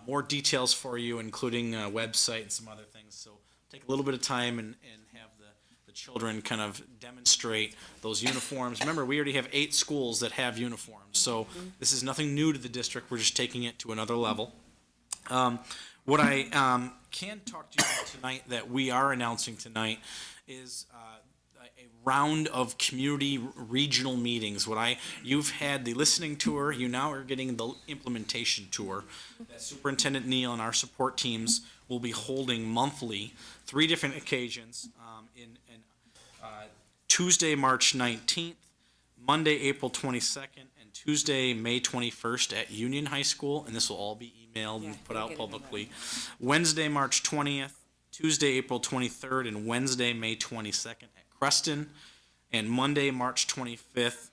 more details for you, including a website and some other things. So take a little bit of time and have the children kind of demonstrate those uniforms. Remember, we already have 8 schools that have uniforms, so this is nothing new to the district. We're just taking it to another level. What I can talk to you about tonight that we are announcing tonight is a round of community regional meetings. You've had the listening tour, you now are getting the implementation tour that Superintendent Neal and our support teams will be holding monthly, 3 different occasions, in Tuesday, March 19th, Monday, April 22nd, and Tuesday, May 21st at Union High School, and this will all be emailed and put out publicly. Wednesday, March 20th, Tuesday, April 23rd, and Wednesday, May 22nd at Creston, and Monday, March 25th,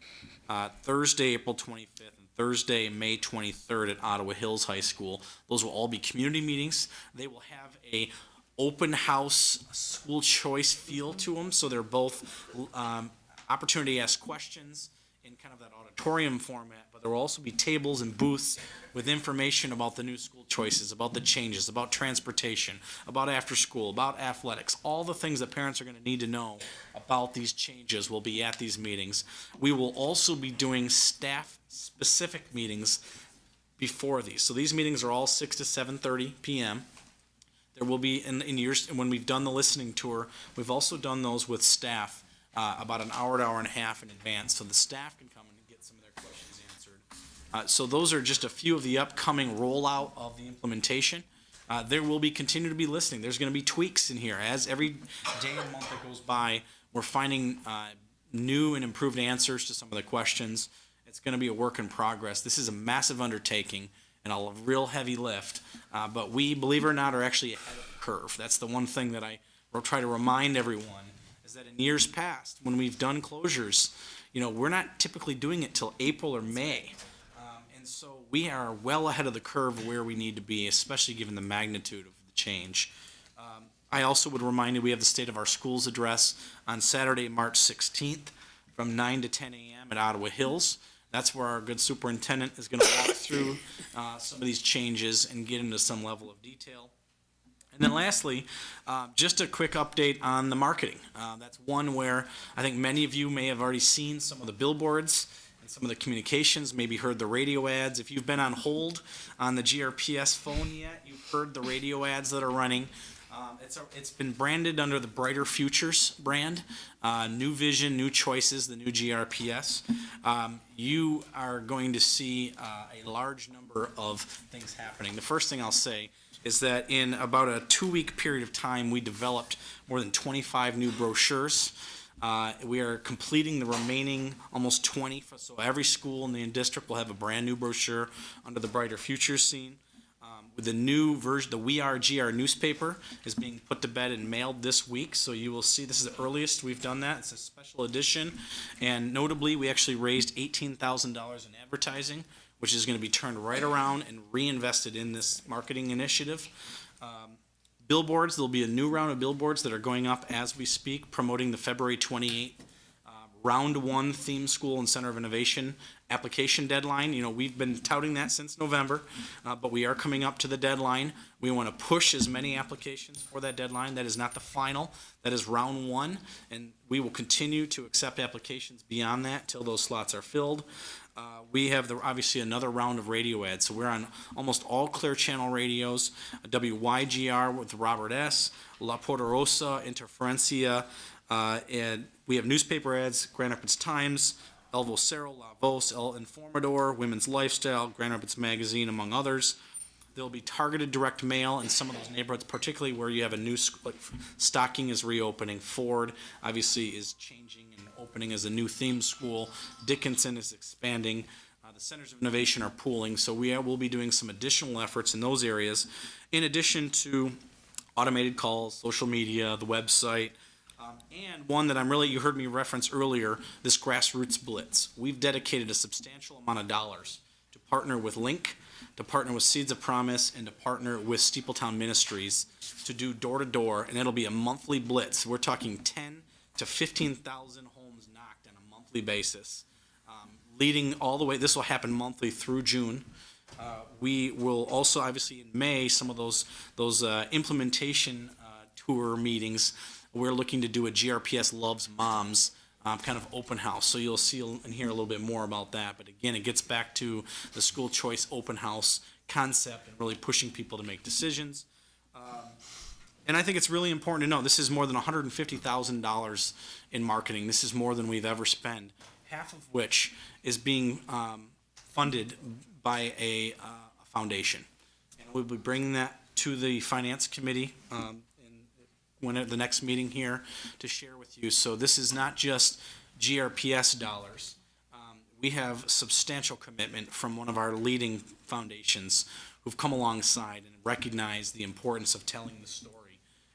Thursday, April 25th, and Thursday, May 23rd at Ottawa Hills High School. Those will all be community meetings. They will have a open house school choice feel to them, so they're both opportunity to ask questions in kind of that auditorium format, but there will also be tables and booths with information about the new school choices, about the changes, about transportation, about after school, about athletics, all the things that parents are going to need to know about these changes will be at these meetings. We will also be doing staff-specific meetings before these. So these meetings are all 6 to 7:30 p.m. There will be, in years, when we've done the listening tour, we've also done those with staff about an hour to hour and a half in advance, so the staff can come and get some of their questions answered. So those are just a few of the upcoming rollout of the implementation. There will be continue to be listening. There's going to be tweaks in here. As every day and month that goes by, we're finding new and improved answers to some of the questions. It's going to be a work in progress. This is a massive undertaking and a real heavy lift, but we, believe it or not, are actually ahead of the curve. That's the one thing that I will try to remind everyone, is that in years past, when we've done closures, we're not typically doing it till April or May. And so we are well ahead of the curve where we need to be, especially given the magnitude of the change. I also would remind you, we have the State of Our Schools address on Saturday, March 16th from 9 to 10 a.m. at Ottawa Hills. That's where our good superintendent is going to walk through some of these changes and get into some level of detail. And then lastly, just a quick update on the marketing. That's one where I think many of you may have already seen some of the billboards and some of the communications, maybe heard the radio ads. If you've been on hold on the GRPS phone yet, you've heard the radio ads that are running. It's been branded under the Brighter Futures brand, New Vision, New Choices, the new GRPS. You are going to see a large number of things happening. The first thing I'll say is that in about a 2-week period of time, we developed more than 25 new brochures. We are completing the remaining almost 20, so every school in the district will have a brand new brochure under the Brighter Futures scene. With the new version, the We Are GR newspaper is being put to bed and mailed this week, so you will see this is the earliest we've done that. It's a special edition, and notably, we actually raised $18,000 in advertising, which is going to be turned right around and reinvested in this marketing initiative. Billboards, there'll be a new round of billboards that are going up as we speak, promoting the February 28th Round 1 Theme School and Center of Innovation application deadline. We've been touting that since November, but we are coming up to the deadline. We want to push as many applications for that deadline. That is not the final. That is Round 1, and we will continue to accept applications beyond that till those slots are filled. We have obviously another round of radio ads, so we're on almost all Clear Channel radios, WYGR with Robert S., La Poderosa, Interferencia, and we have newspaper ads, Grand Rapids Times, El Vocero, La Voz, El Informador, Women's Lifestyle, Grand Rapids Magazine, among others. There will be targeted direct mail in some of those neighborhoods, particularly where you have a new school, like Stocking is reopening, Ford obviously is changing and opening as a new theme school, Dickinson is expanding, the Centers of Innovation are pooling, so we will be doing some additional efforts in those areas, in addition to automated calls, social media, the website, and one that you heard me reference earlier, this grassroots blitz. We've dedicated a substantial amount of dollars to partner with Link, to partner with Seeds of Promise, and to partner with Steepletown Ministries to do door-to-door, and it'll be a monthly blitz. We're talking 10 to 15,000 homes knocked on a monthly basis, leading all the way. This will happen monthly through June, We will also, obviously, in May, some of those implementation tour meetings, we're looking to do a GRPS Loves Moms kind of open house. So you'll see and hear a little bit more about that. But again, it gets back to the school choice open house concept and really pushing people to make decisions. And I think it's really important to know this is more than $150,000 in marketing. This is more than we've ever spent, half of which is being funded by a foundation. And we'll be bringing that to the Finance Committee at the next meeting here to share with you. So this is not just GRPS dollars. We have substantial commitment from one of our leading foundations who've come alongside and recognize the importance of telling the story.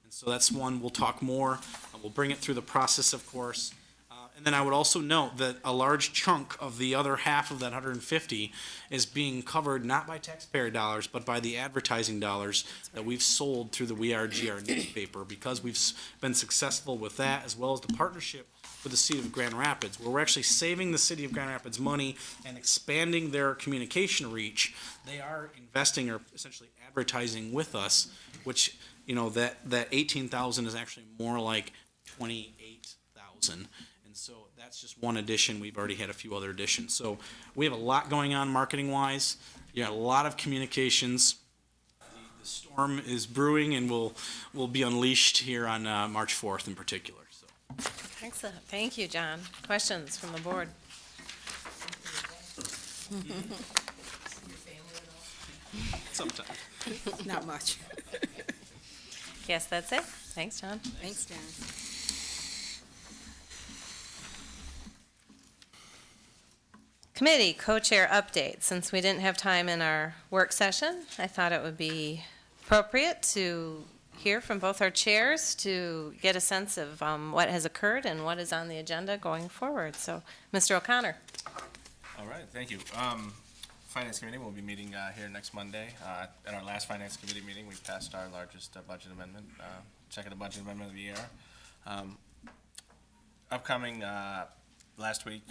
And so that's one we'll talk more. We'll bring it through the process, of course. And then I would also note that a large chunk of the other half of that 150 is being covered not by taxpayer dollars, but by the advertising dollars that we've sold through the We Are GR newspaper, because we've been successful with that, as well as the partnership with the city of Grand Rapids, where we're actually saving the city of Grand Rapids money and expanding their communication reach. They are investing or essentially advertising with us, which, you know, that 18,000 is actually more like 28,000. And so that's just one addition. We've already had a few other additions. So we have a lot going on marketing-wise. You got a lot of communications. The storm is brewing and will be unleashed here on March 4th in particular. So. Excellent. Thank you, John. Questions from the board? Sometimes. Not much. Yes, that's it. Thanks, John. Thanks, Dan. Committee co-chair update. Since we didn't have time in our work session, I thought it would be appropriate to hear from both our chairs to get a sense of what has occurred and what is on the agenda going forward. So, Mr. O'Connor. All right, thank you. Finance Committee will be meeting here next Monday. At our last Finance Committee meeting, we passed our largest budget amendment, second budget amendment of the year. Upcoming last week,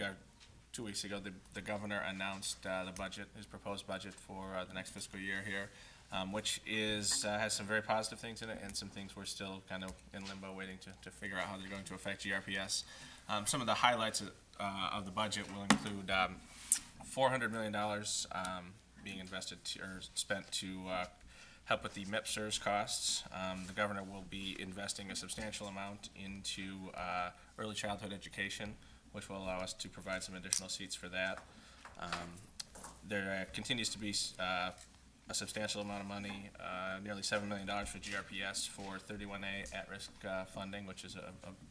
2 weeks ago, the governor announced the budget, his proposed budget for the next fiscal year here, which has some very positive things in it and some things we're still kind of in limbo waiting to figure out how they're going to affect GRPS. Some of the highlights of the budget will include $400 million being invested or spent to help with the MIPSERS costs. The governor will be investing a substantial amount into early childhood education, which will allow us to provide some additional seats for that. There continues to be a substantial amount of money, nearly $7 million for GRPS for 31A at-risk funding, which is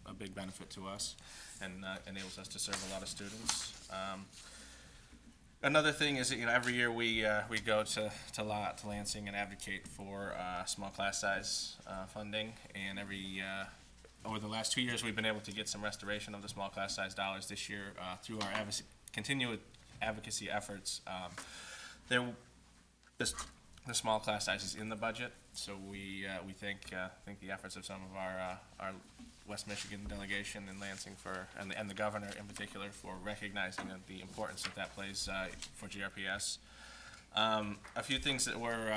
a big benefit to us and enables us to serve a lot of students. Another thing is that, every year we go to Lansing and advocate for small class size funding, and over the last 2 years we've been able to get some restoration of the small class size dollars. This year, through our continued advocacy efforts, the small class size is in the budget, so we thank the efforts of some of our West Michigan delegation in Lansing and the governor in particular for recognizing the importance that plays for GRPS. A few things that we're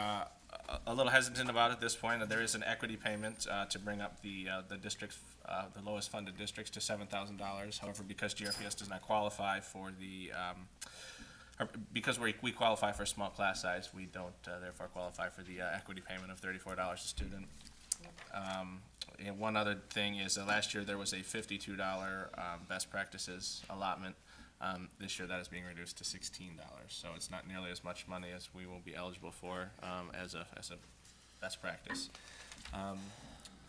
a little hesitant about at this point. There is an equity payment to bring up the districts, the lowest funded districts, to $7,000. However, because GRPS does not qualify for because we qualify for small class size, we don't therefore qualify for the equity payment of $34 a student. And one other thing is last year there was a $52 best practices allotment. This year that is being reduced to $16, so it's not nearly as much money as we will be eligible for as a best practice.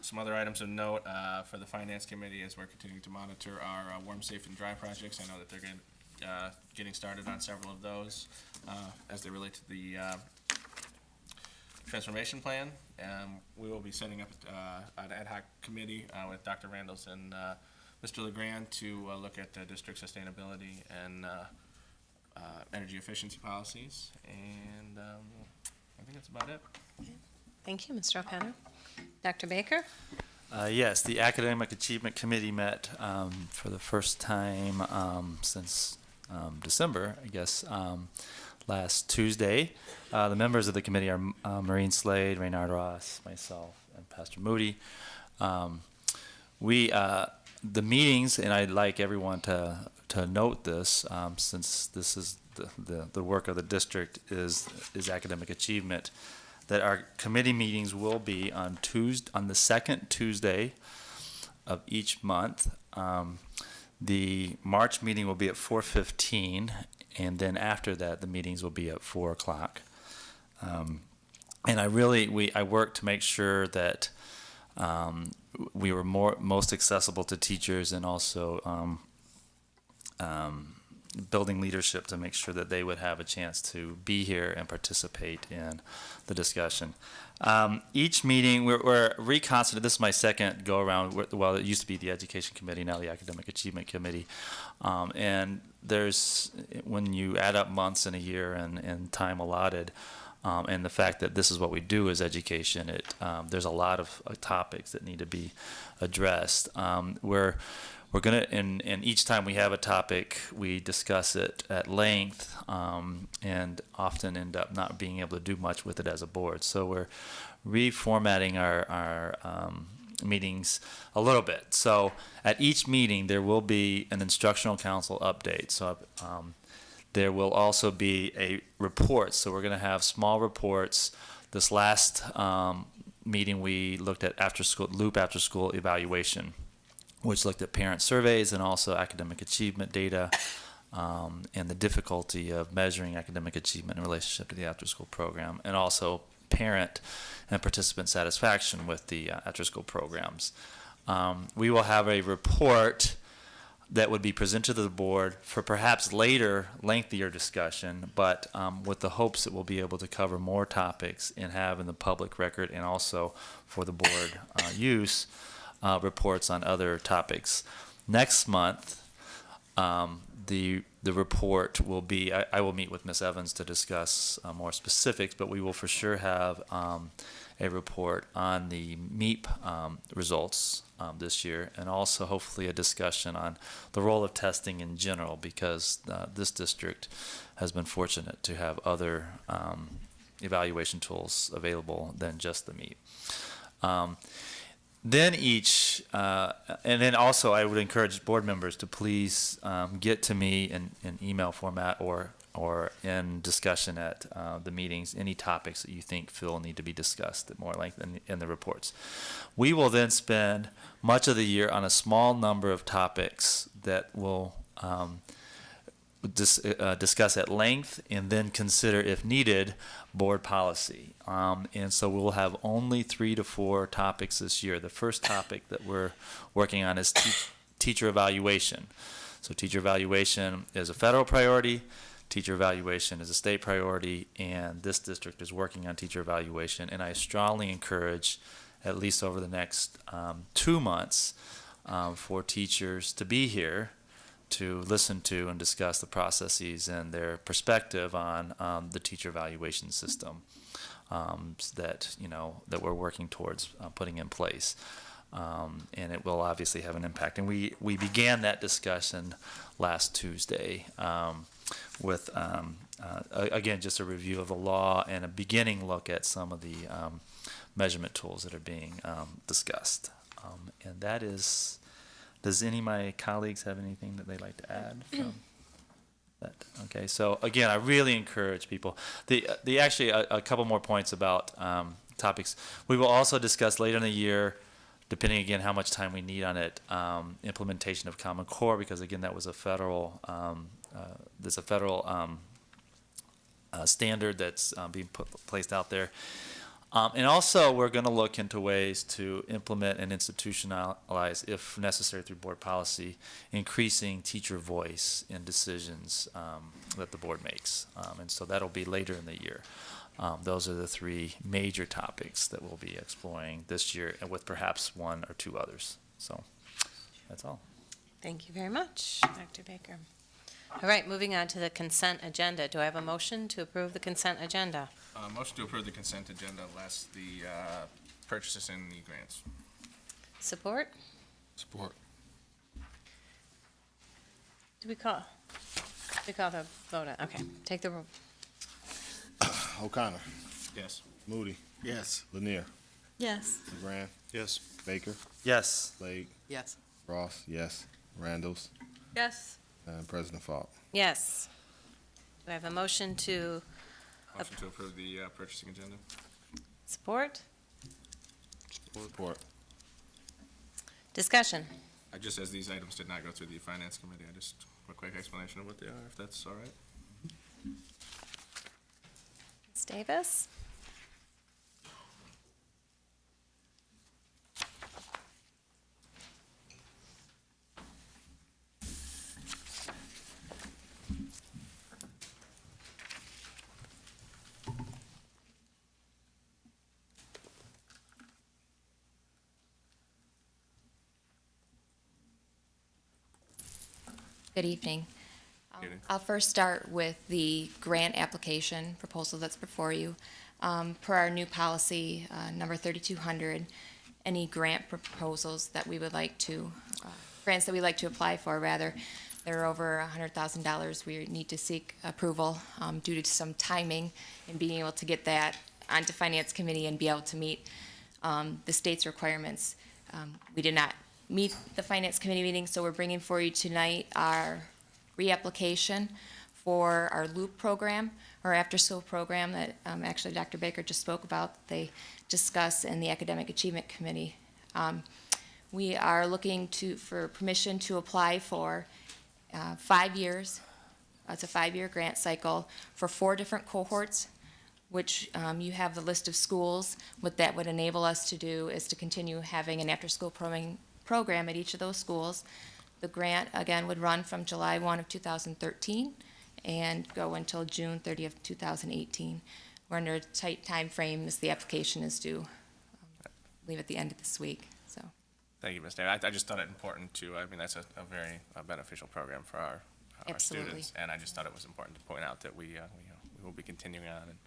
Some other items of note for the Finance Committee as we're continuing to monitor our warm, safe, and dry projects. I know that they're getting started on several of those as they relate to the transformation plan. We will be setting up an ad hoc committee with Dr. Randalls and Mr. LeGrand to look at district sustainability and energy efficiency policies. And I think that's about it. Thank you, Mr. O'Connor. Dr. Baker? Yes, the Academic Achievement Committee met for the first time since December, I guess, last Tuesday. The members of the committee are Maureen Slade, Raynard Ross, myself, and Pastor Moody. The meetings, and I'd like everyone to note this, since this is the work of the district is academic achievement, that our committee meetings will be on the second Tuesday of each month. The March meeting will be at 4:15, and then after that, the meetings will be at 4 o'clock. And I worked to make sure that we were most accessible to teachers, and also building leadership to make sure that they would have a chance to be here and participate in the discussion. Each meeting, we're reconstituted. This is my second go around. Well, it used to be the Education Committee, now the Academic Achievement Committee. And when you add up months in a year and time allotted, and the fact that this is what we do as education, there's a lot of topics that need to be addressed. We're going to, and each time we have a topic, we discuss it at length, and often end up not being able to do much with it as a board. So we're reformatting our meetings a little bit. So at each meeting, there will be an instructional council update. So there will also be a report. So we're going to have small reports. This last meeting, we looked at after school evaluation, which looked at parent surveys and also academic achievement data, and the difficulty of measuring academic achievement in relationship to the after-school program, and also parent and participant satisfaction with the after-school programs. We will have a report that would be presented to the board for perhaps later, lengthier discussion, but with the hopes that we'll be able to cover more topics and have in the public record, and also for the board use, reports on other topics. Next month, the report will be, I will meet with Ms. Evans to discuss more specifics, but we will for sure have a report on the MEEP results this year, and also hopefully a discussion on the role of testing in general, because this district has been fortunate to have other evaluation tools available than just the MEEP. Then and then also I would encourage board members to please get to me in email format or in discussion at the meetings, any topics that you think need to be discussed at more length in the reports. We will then spend much of the year on a small number of topics that we'll discuss at length, and then consider, if needed, board policy. And so we'll have only 3 to 4 topics this year. The first topic that we're working on is teacher evaluation. So teacher evaluation is a federal priority. Teacher evaluation is a state priority, and this district is working on teacher evaluation. And I strongly encourage, at least over the next 2 months, for teachers to be here to listen to and discuss the processes and their perspective on the teacher evaluation system that we're working towards putting in place. And it will obviously have an impact. And we began that discussion last Tuesday with, again, just a review of the law and a beginning look at some of the measurement tools that are being discussed. And that is, does any of my colleagues have anything that they'd like to add from that? Okay, so again, I really encourage people. Actually, a couple more points about topics. We will also discuss later in the year, depending again how much time we need on it, implementation of Common Core, because again, that was a federal, there's a federal standard that's being placed out there. And also, we're going to look into ways to implement and institutionalize, if necessary through board policy, increasing teacher voice in decisions that the board makes. And so that'll be later in the year. Those are the 3 major topics that we'll be exploring this year, and with perhaps 1 or 2 others. So that's all. Thank you very much, Dr. Baker. All right, moving on to the consent agenda. Do I have a motion to approve the consent agenda? Motion to approve the consent agenda, less the purchases and the grants. Support? Support. Do we call the vote on? Okay, take the roll. O'Connor. Yes. Moody. Yes. Lanier. Yes. LeGrand. Yes. Baker. Yes. Slade. Yes. Ross, yes. Randalls. Yes. And President Falk. Yes. Do I have a motion to Motion to approve the purchasing agenda. support? Support. Discussion. Just as these items did not go through the finance committee, I just, a quick explanation of what they are, if that's all right. Ms. Davis? Good evening. Evening. I'll first start with the grant application proposal that's before you. Per our new policy, number 3200, any grant proposals that we would like to, grants that we'd like to apply for, rather, that are over $100,000, we need to seek approval due to some timing in being able to get that onto Finance Committee and be able to meet the state's requirements. We did not meet the Finance Committee meeting, so we're bringing for you tonight our reapplication for our LOOP program, our after-school program that actually Dr. Baker just spoke about, that they discuss in the Academic Achievement Committee. We are looking for permission to apply for 5 years. It's a 5-year grant cycle for 4 different cohorts, which you have the list of schools. What that would enable us to do is to continue having an after-school program at each of those schools. The grant, again, would run from July 1 of 2013 and go until June 30 of 2018. We're under a tight time frame as the application is due, I believe at the end of this week, so. Thank you, Ms. Davis. I just thought it important to, I mean, that's a very beneficial program for our Absolutely. students. And I just thought it was important to point out that we will be continuing on and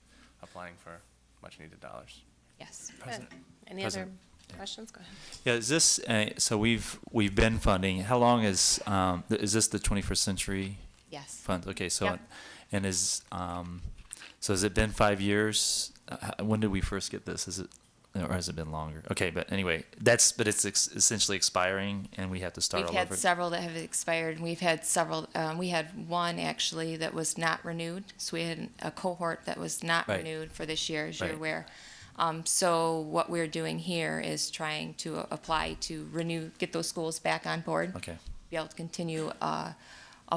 applying for much-needed dollars. Yes. Good. Any other questions? Go ahead. Yeah, is this, so we've been funding, how long is this the 21st Century Yes. Fund? Okay, so, Yep. and so has it been 5 years? When did we first get this? Or has it been longer? Okay, but anyway, but it's essentially expiring and we have to start all over? We've had several that have expired, and we've had several, we had one actually that was not renewed, so we had a cohort that was not Right. renewed for this year, as you're Right. aware. So what we're doing here is trying to apply to renew, get those schools back on board. Okay. Be able to continue a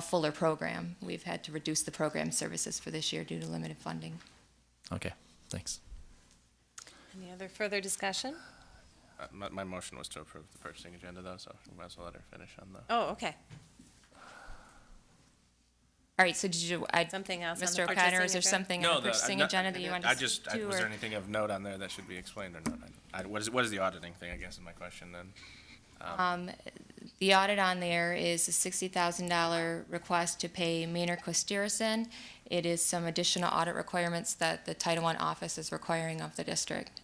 fuller program. We've had to reduce the program services for this year due to limited funding. Okay, thanks. Any other further discussion? My motion was to approve the purchasing agenda, though, so we might as well let her finish on the. Oh, okay. All right, so did you, Something else on the Mr. O'Connor, purchasing is there agenda? something on the purchasing agenda that you want to do? Was there or- anything of note on there that should be explained or not? What is the auditing thing, I guess, is my question then? The audit on there is a $60,000 request to pay Maynard Costerison. It is some additional audit requirements that the Title I office is requiring of the district.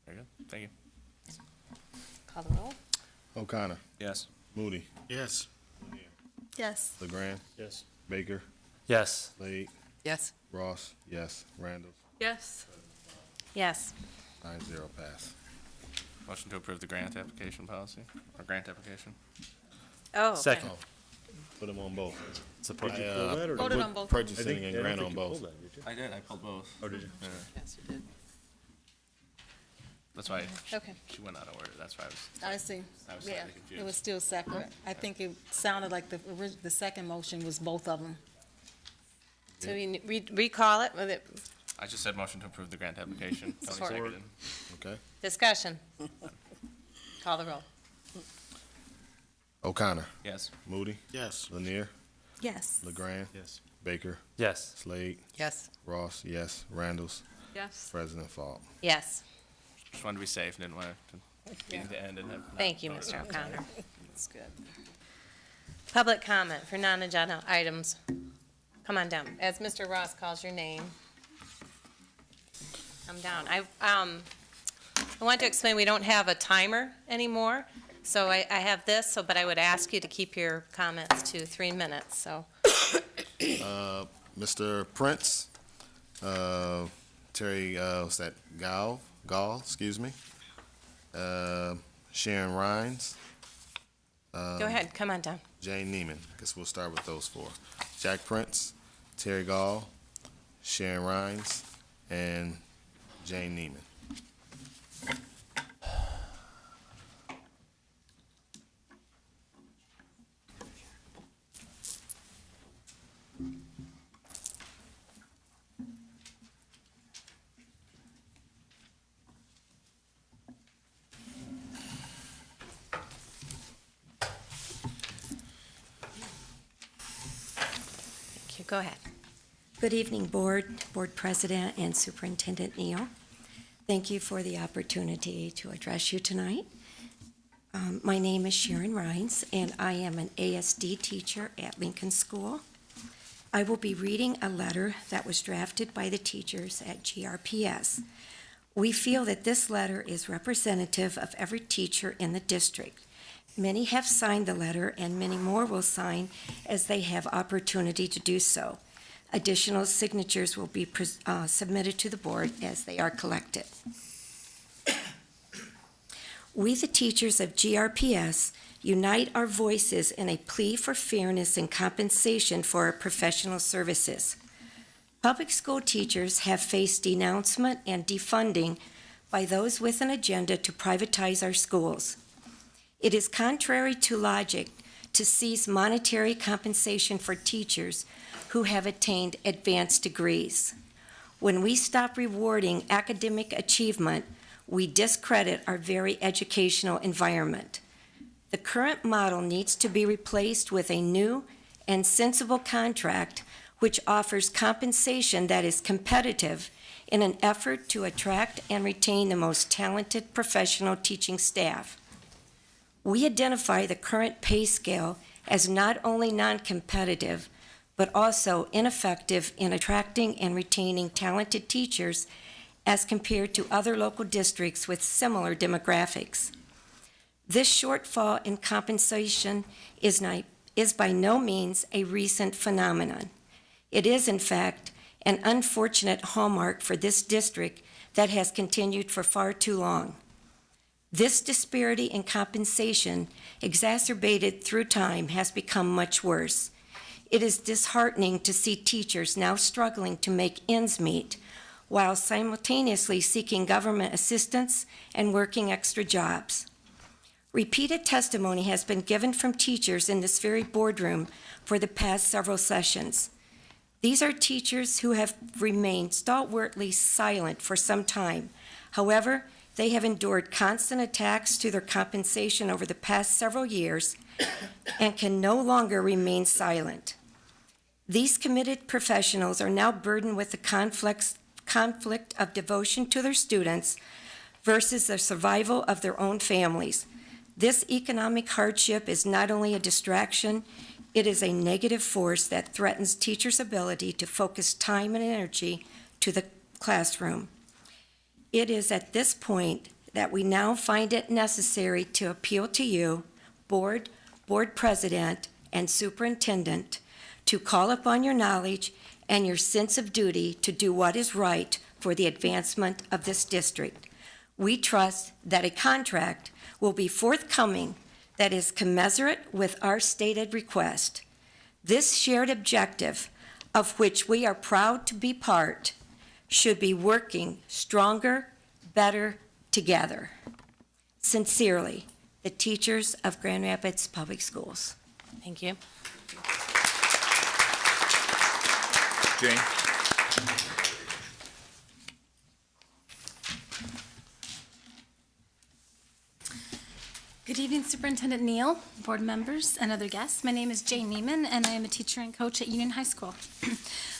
Very good, thank you. Call the roll. O'Connor. Yes. Moody. Yes. Yes. LeGrand. Yes. Baker. Yes. Slade. Yes. Ross, yes. Randalls. Yes. Yes. 9-0 pass. Motion to approve the grant application policy, or grant application? Oh, okay. Second. Put them on both. Support. Voted put on both. Purchasing and grant on both. I did, I pulled both. Oh, did you? Yeah. Yes, you did. That's why Okay. she went out of order, that's why I see. I was Yeah, slightly confused. it was still separate. I think it sounded like the second motion was both of them. So we recall it with it, I just said motion to approve the grant application. Tony Support. seconded. Okay. discussion. Call the roll. O'Connor. Yes. Moody. Yes. Lanier. Yes. LeGrand. Yes. Baker. Yes. Slade. Yes. Ross, yes. Randalls. Yes. President Falk. Yes. Just wanted to be safe, didn't want to get to the end and have. not Thank you, voted Mr. on it. O'Connor. That's good. Public comment for non-agenda items. Come on down. As Mr. Ross calls your name, come down. I want to explain, we don't have a timer anymore, so I have this, but I would ask you to keep your comments to 3 minutes, so. Mr. Prince, Terry, what's that, Gall, excuse me. Sharon Rhines. Go ahead, come on down. Jane Neiman. I guess we'll start with those four. Jack Prince, Terry Gall, Sharon Rhines, and Jane Neiman. Thank you, go ahead. Good evening, Board President, and Superintendent Neal. Thank you for the opportunity to address you tonight. My name is Sharon Rhines, and I am an ASD teacher at Lincoln School. I will be reading a letter that was drafted by the teachers at GRPS. We feel that this letter is representative of every teacher in the district. Many have signed the letter, and many more will sign as they have opportunity to do so. Additional signatures will be submitted to the board as they are collected. We, the teachers of GRPS, unite our voices in a plea for fairness and compensation for our professional services. Public school teachers have faced denouncement and defunding by those with an agenda to privatize our schools. It is contrary to logic to cease monetary compensation for teachers who have attained advanced degrees. When we stop rewarding academic achievement, we discredit our very educational environment. The current model needs to be replaced with a new and sensible contract which offers compensation that is competitive in an effort to attract and retain the most talented professional teaching staff. We identify the current pay scale as not only non-competitive, but also ineffective in attracting and retaining talented teachers as compared to other local districts with similar demographics. This shortfall in compensation is by no means a recent phenomenon. It is, in fact, an unfortunate hallmark for this district that has continued for far too long. This disparity in compensation, exacerbated through time, has become much worse. It is disheartening to see teachers now struggling to make ends meet while simultaneously seeking government assistance and working extra jobs. Repeated testimony has been given from teachers in this very boardroom for the past several sessions. These are teachers who have remained stalwartly silent for some time. However, they have endured constant attacks to their compensation over the past several years and can no longer remain silent. These committed professionals are now burdened with the conflict of devotion to their students versus the survival of their own families. This economic hardship is not only a distraction, it is a negative force that threatens teachers' ability to focus time and energy to the classroom. It is at this point that we now find it necessary to appeal to you, board president, and superintendent, to call upon your knowledge and your sense of duty to do what is right for the advancement of this district. We trust that a contract will be forthcoming that is commensurate with our stated request. This shared objective, of which we are proud to be part, should be working stronger, better together. Sincerely, the teachers of Grand Rapids Public Schools. Thank you. Jane? Good evening, Superintendent Neal, board members, and other guests. My name is Jane Neiman, and I am a teacher and coach at Union High School.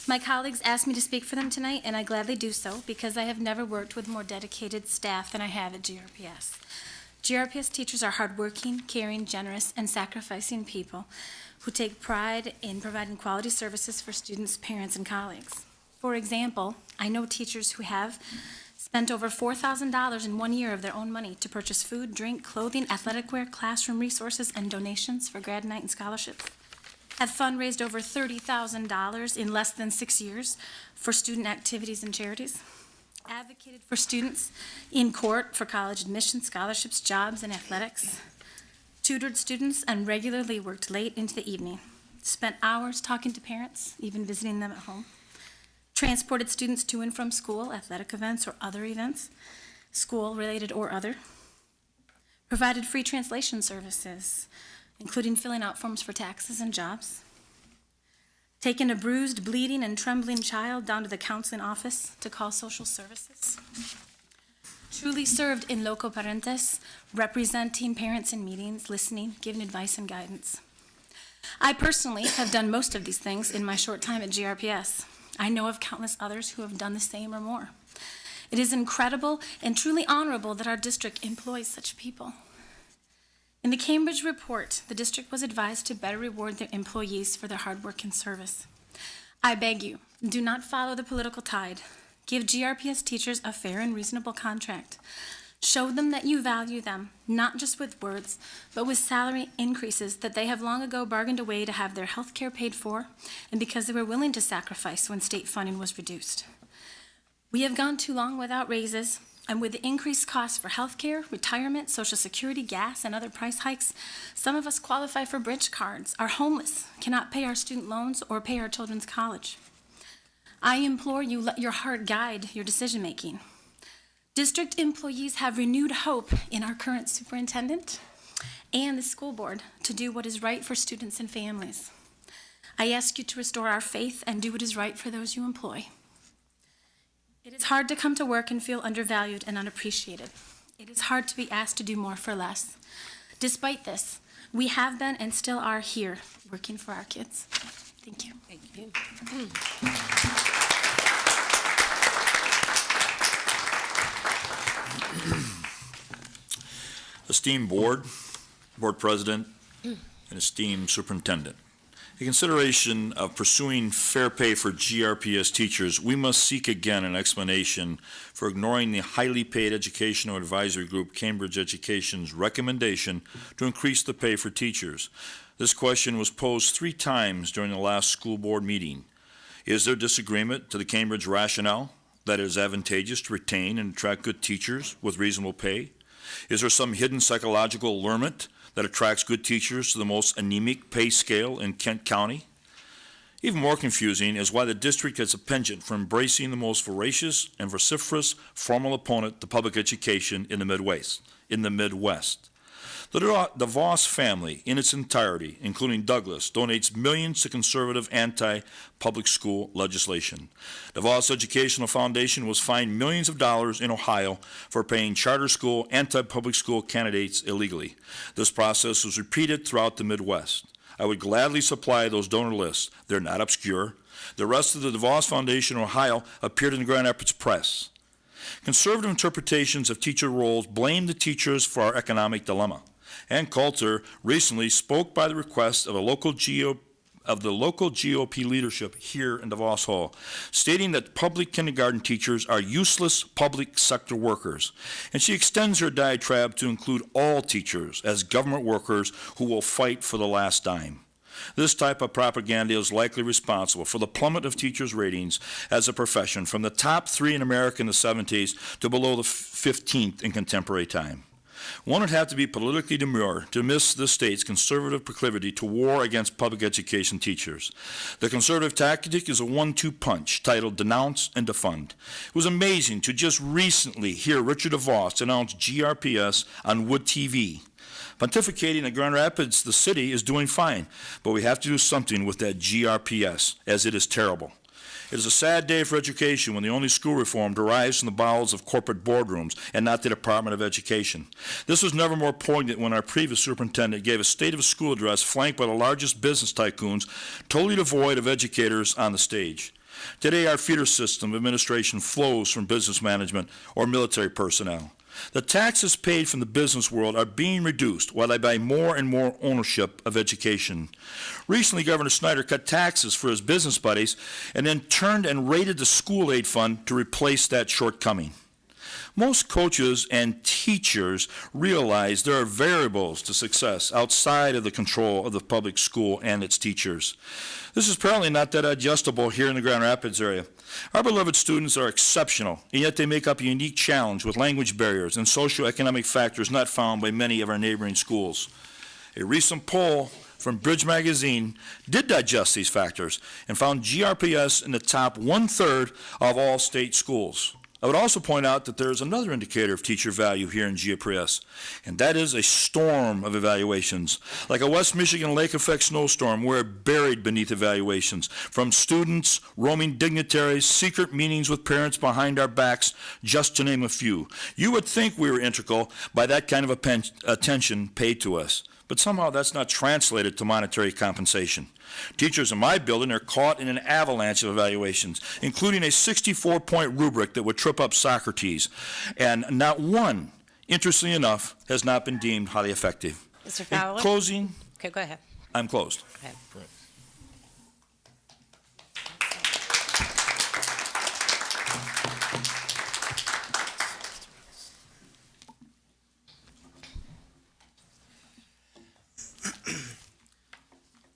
My colleagues asked me to speak for them tonight, and I gladly do so because I have never worked with more dedicated staff than I have at GRPS. GRPS teachers are hardworking, caring, generous, and sacrificing people who take pride in providing quality services for students, parents, and colleagues. For example, I know teachers who have spent over $4,000 in 1 year of their own money to purchase food, drink, clothing, athletic wear, classroom resources, and donations for grad night and scholarships. have fundraised over $30,000 in less than 6 years for student activities and charities, advocated for students in court for college admissions, scholarships, jobs, and athletics, tutored students, and regularly worked late into the evening, spent hours talking to parents, even visiting them at home, transported students to and from school, athletic events or other events, school-related or other, provided free translation services, including filling out forms for taxes and jobs, taken a bruised, bleeding, and trembling child down to the counseling office to call social services, truly served in loco parentes, representing parents in meetings, listening, giving advice and guidance. I personally have done most of these things in my short time at GRPS. I know of countless others who have done the same or more. It is incredible and truly honorable that our district employs such people. In the Cambridge report, the district was advised to better reward their employees for their hard work and service. I beg you, do not follow the political tide. Give GRPS teachers a fair and reasonable contract. Show them that you value them, not just with words, but with salary increases that they have long ago bargained away to have their health care paid for, and because they were willing to sacrifice when state funding was reduced. We have gone too long without raises, and with the increased costs for health care, retirement, Social Security, gas, and other price hikes, some of us qualify for bridge cards, are homeless, cannot pay our student loans, or pay our children's college. I implore you, let your heart guide your decision-making. District employees have renewed hope in our current superintendent and the school board to do what is right for students and families. I ask you to restore our faith and do what is right for those you employ. It is hard to come to work and feel undervalued and unappreciated. It is hard to be asked to do more for less. Despite this, we have been and still are here working for our kids. Thank you. Thank you. Esteemed board, board president, and esteemed superintendent. In consideration of pursuing fair pay for GRPS teachers, we must seek again an explanation for ignoring the highly paid Educational Advisory Group Cambridge Education's recommendation to increase the pay for teachers. This question was posed 3 times during the last school board meeting. Is there disagreement to the Cambridge rationale that it is advantageous to retain and attract good teachers with reasonable pay? Is there some hidden psychological allurement that attracts good teachers to the most anemic pay scale in Kent County? Even more confusing is why the district has a penchant for embracing the most voracious and vociferous formal opponent to public education in the Midwest. The DeVos family, in its entirety, including Douglas, donates millions to conservative anti-public school legislation. DeVos Educational Foundation was fined millions of dollars in Ohio for paying charter school, anti-public school candidates illegally. This process was repeated throughout the Midwest. I would gladly supply those donor lists. They're not obscure. The rest of the DeVos Foundation in Ohio appeared in the Grand Rapids Press. Conservative interpretations of teacher roles blame the teachers for our economic dilemma. Ann Coulter recently spoke by the request of the local GOP leadership here in DeVos Hall, stating that public kindergarten teachers are useless public sector workers. And she extends her diatribe to include all teachers as government workers who will fight for the last dime. This type of propaganda is likely responsible for the plummet of teachers' ratings as a profession from the top 3 in America in the 70s to below the 15th in contemporary time. One would have to be politically demure to miss the state's conservative proclivity to war against public education teachers. The conservative tactic is a 1-2 punch titled Denounce and Defund. It was amazing to just recently hear Richard DeVos announce GRPS on Wood TV. Pontificating that Grand Rapids, the city, is doing fine, but we have to do something with that GRPS, as it is terrible. It is a sad day for education when the only school reform derives from the bowels of corporate boardrooms and not the Department of Education. This was never more poignant when our previous superintendent gave a state of a school address flanked by the largest business tycoons, totally devoid of educators on the stage. Today, our feeder system of administration flows from business management or military personnel. The taxes paid from the business world are being reduced while they buy more and more ownership of education. Recently, Governor Snyder cut taxes for his business buddies and then turned and raided the school aid fund to replace that shortcoming. Most coaches and teachers realize there are variables to success outside of the control of the public school and its teachers. This is apparently not that adjustable here in the Grand Rapids area. Our beloved students are exceptional, and yet they make up a unique challenge with language barriers and socioeconomic factors not found by many of our neighboring schools. A recent poll from Bridge Magazine did digest these factors and found GRPS in the top 1/3 of all state schools. I would also point out that there is another indicator of teacher value here in GRPS, and that is a storm of evaluations. Like a West Michigan lake effect snowstorm, we're buried beneath evaluations, from students, roaming dignitaries, secret meetings with parents behind our backs, just to name a few. You would think we were integral by that kind of attention paid to us, but somehow that's not translated to monetary compensation. Teachers in my building are caught in an avalanche of evaluations, including a 64-point rubric that would trip up Socrates, and not one, interestingly enough, has not been deemed highly effective. Mr. Fowler? In closing, Okay, go ahead. I'm closed. Okay.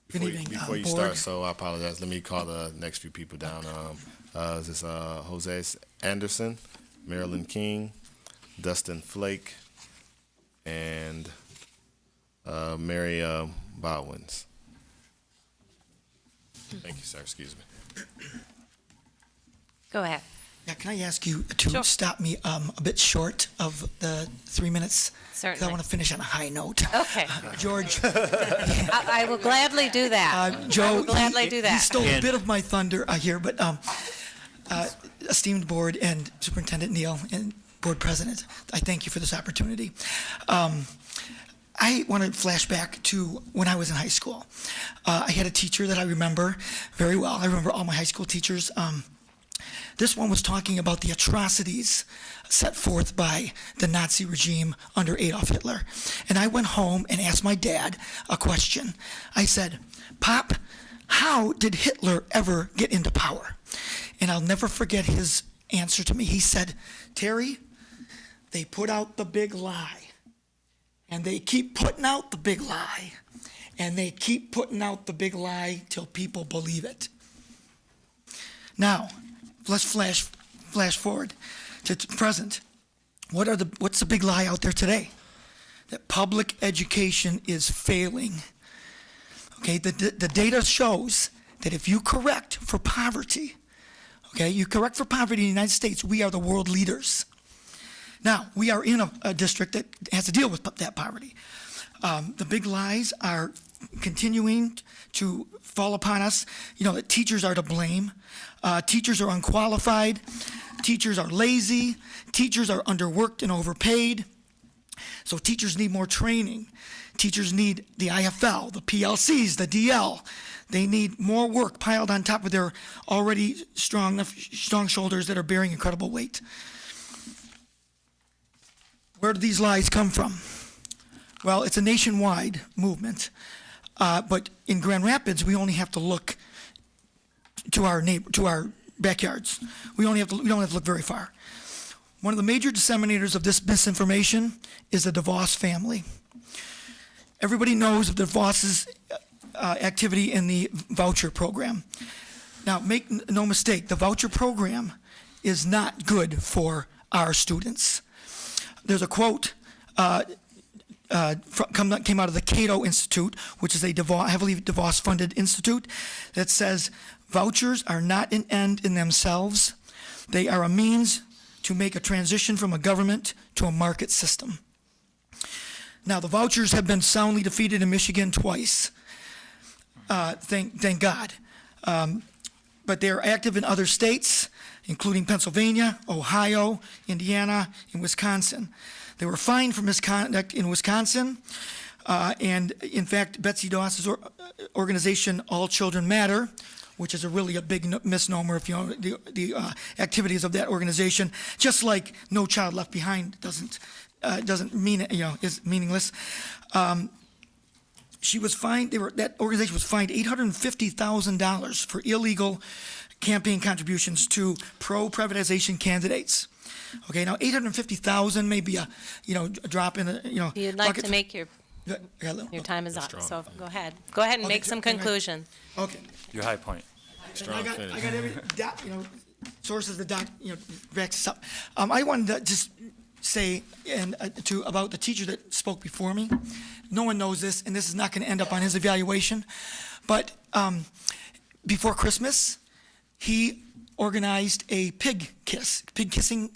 Good evening, Before you board. start, so I apologize. Let me call the next few people down. This is Jose Anderson, Marilyn King, Dustin Flake, and Mary Bowens. Thank you, sir. Excuse me. Go ahead. Yeah, can I ask you to stop me a bit short of the 3 minutes? 'Cause I Certainly. want to finish on a high note. Okay. George. I will gladly do that. Joe, I will gladly do that. He stole a bit of my thunder here, but esteemed board and Superintendent Neal and board president, I thank you for this opportunity. I want to flash back to when I was in high school. I had a teacher that I remember very well. I remember all my high school teachers. This one was talking about the atrocities set forth by the Nazi regime under Adolf Hitler. And I went home and asked my dad a question. I said, Pop, how did Hitler ever get into power? And I'll never forget his answer to me. He said, Terry, they put out the big lie. And they keep putting out the big lie. And they keep putting out the big lie till people believe it. Now, let's flash forward to present. What's the big lie out there today? That public education is failing. Okay, the data shows that if you correct for poverty, okay, you correct for poverty in the United States, we are the world leaders. Now, we are in a district that has to deal with that poverty. The big lies are continuing to fall upon us. You know, that teachers are to blame. Teachers are unqualified. Teachers are lazy. Teachers are underworked and overpaid. So teachers need more training. Teachers need the IFL, the PLCs, the DL. They need more work piled on top of their already strong shoulders that are bearing incredible weight. Where do these lies come from? Well, it's a nationwide movement. But in Grand Rapids, we only have to look to our backyards. We don't have to look very far. One of the major disseminators of this misinformation is the DeVos family. Everybody knows of the DeVos's activity in the voucher program. Now, make no mistake, the voucher program is not good for our students. There's a quote came out of the Cato Institute, which is a heavily DeVos-funded institute, that says vouchers are not an end in themselves. They are a means to make a transition from a government to a market system. Now, the vouchers have been soundly defeated in Michigan twice. Thank God. But they are active in other states, including Pennsylvania, Ohio, Indiana, and Wisconsin. They were fined for misconduct in Wisconsin, and in fact, Betsy DeVos's organization, All Children Matter, which is a big misnomer if you know the activities of that organization, just like No Child Left Behind doesn't mean is meaningless. She was fined. That organization was fined $850,000 for illegal campaign contributions to pro-privatization candidates. Okay, now 850,000 may be a drop in the If you'd like bucket. to make your time is up, so go ahead. Go ahead and Okay, make some anyway. conclusion. Okay. Your high point. I got every sources that backs this up. I wanted to just say about the teacher that spoke before me. No one knows this, and this is not going to end up on his evaluation. But before Christmas, he organized a pig kissing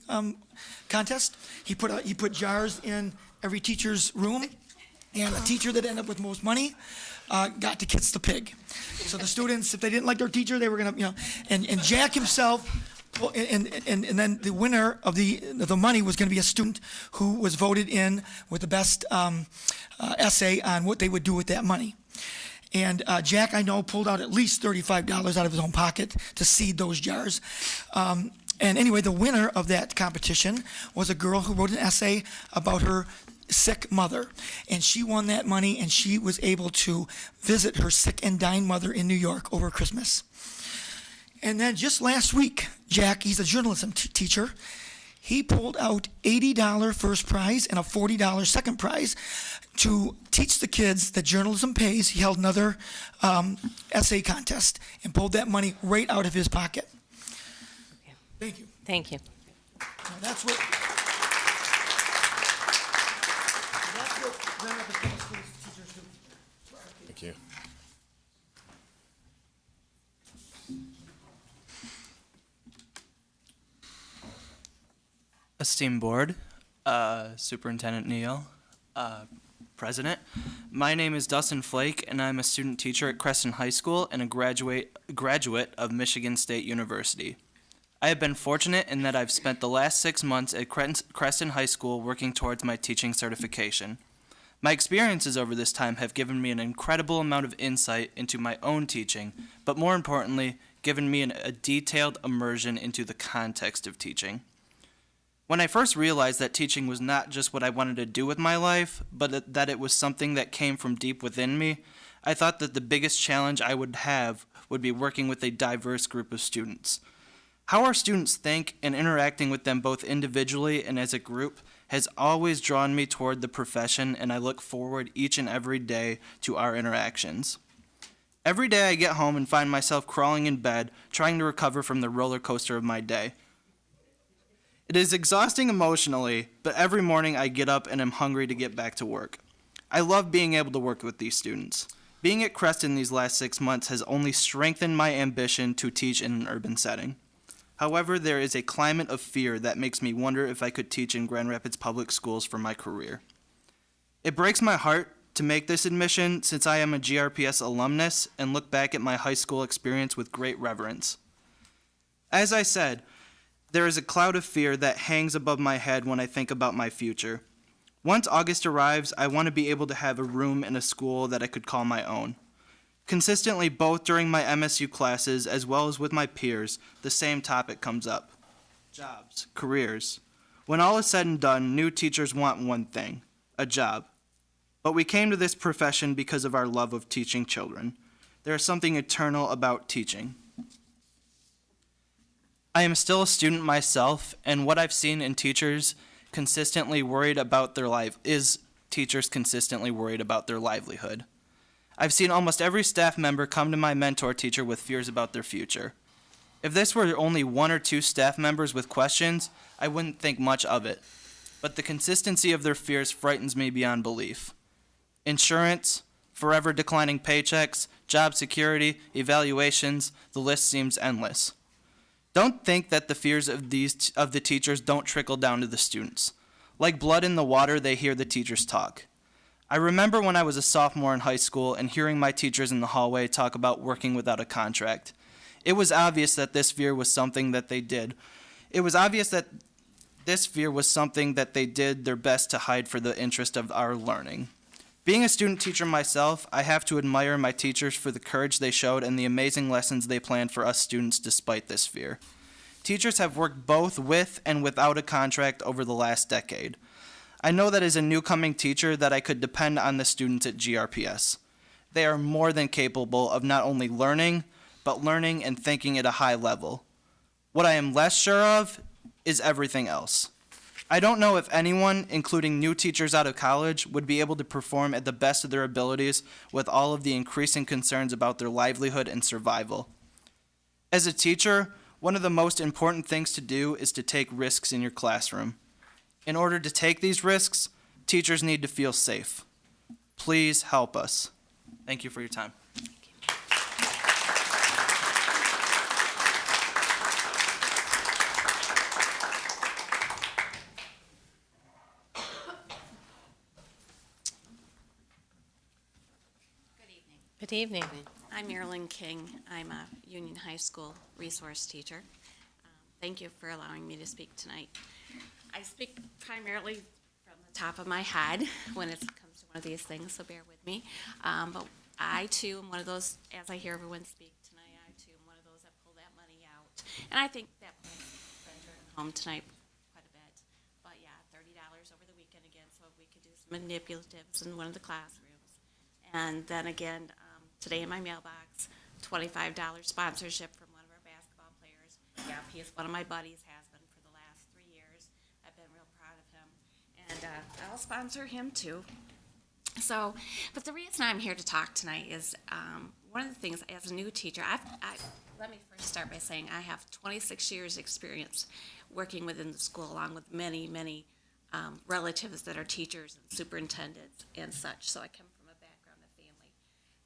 contest. He put jars in every teacher's room, and the teacher that ended up with most money got to kiss the pig. So the students, if they didn't like their teacher, they were gonna, and Jack himself, and then the winner of the money was going to be a student who was voted in with the best essay on what they would do with that money. And Jack, I know, pulled out at least $35 out of his own pocket to seed those jars. And anyway, the winner of that competition was a girl who wrote an essay about her sick mother. And she won that money, and she was able to visit her sick and dying mother in New York over Christmas. And then just last week, Jack, he's a journalism teacher, he pulled out $80 first prize and a $40 second prize to teach the kids that journalism pays. He held another essay contest and pulled that money right out of his pocket. Okay. Thank you. Thank you. Now, that's what Grand Rapids Public Schools teachers do. Thank you. Esteemed board, Superintendent Neal, President, my name is Dustin Flake, and I'm a student teacher at Creston High School and a graduate of Michigan State University. I have been fortunate in that I've spent the last 6 months at Creston High School working towards my teaching certification. My experiences over this time have given me an incredible amount of insight into my own teaching, but more importantly, given me a detailed immersion into the context of teaching. When I first realized that teaching was not just what I wanted to do with my life, but that it was something that came from deep within me, I thought that the biggest challenge I would have would be working with a diverse group of students. How our students think and interacting with them both individually and as a group has always drawn me toward the profession, and I look forward each and every day to our interactions. Every day I get home and find myself crawling in bed, trying to recover from the roller coaster of my day. It is exhausting emotionally, but every morning I get up and am hungry to get back to work. I love being able to work with these students. Being at Creston these last 6 months has only strengthened my ambition to teach in an urban setting. However, there is a climate of fear that makes me wonder if I could teach in Grand Rapids Public Schools for my career. It breaks my heart to make this admission since I am a GRPS alumnus and look back at my high school experience with great reverence. As I said, there is a cloud of fear that hangs above my head when I think about my future. Once August arrives, I want to be able to have a room in a school that I could call my own. Consistently, both during my MSU classes as well as with my peers, the same topic comes up: jobs, careers. When all is said and done, new teachers want one thing: a job. But we came to this profession because of our love of teaching children. There is something eternal about teaching. I am still a student myself, and what I've seen in teachers consistently worried about their livelihood. I've seen almost every staff member come to my mentor teacher with fears about their future. If this were only 1 or 2 staff members with questions, I wouldn't think much of it. But the consistency of their fears frightens me beyond belief. Insurance, forever declining paychecks, job security, evaluations, the list seems endless. Don't think that the fears of the teachers don't trickle down to the students. Like blood in the water, they hear the teachers talk. I remember when I was a sophomore in high school and hearing my teachers in the hallway talk about working without a contract. It was obvious that this fear was something that they did. It was obvious that this fear was something that they did their best to hide for the interest of our learning. Being a student teacher myself, I have to admire my teachers for the courage they showed and the amazing lessons they planned for us students despite this fear. Teachers have worked both with and without a contract over the last decade. I know that as a new-coming teacher that I could depend on the students at GRPS. They are more than capable of not only learning, but learning and thinking at a high level. What I am less sure of is everything else. I don't know if anyone, including new teachers out of college, would be able to perform at the best of their abilities with all of the increasing concerns about their livelihood and survival. As a teacher, one of the most important things to do is to take risks in your classroom. In order to take these risks, teachers need to feel safe. Please help us. Thank you for your time. Good evening. I'm Marilyn King. I'm a Union High School resource teacher. Thank you for allowing me to speak tonight. I speak primarily from the top of my head when it comes to one of these things, so bear with me. But I, too, am one of those, as I hear everyone speak tonight, I, too, am one of those that pull that money out. And I think that friends are home tonight quite a bit. But, yeah, $30 over the weekend again, so we could do some manipulatives in one of the classrooms. And then again, today in my mailbox, $25 sponsorship from one of our basketball players. Yeah, he is one of my buddies, has been for the last 3 years. I've been real proud of him. And I'll sponsor him too. So, but the reason I'm here to talk tonight is one of the things, as a new teacher, let me first start by saying I have 26 years experience working within the school, along with many, many relatives that are teachers and superintendents and such. So I come from a background of family.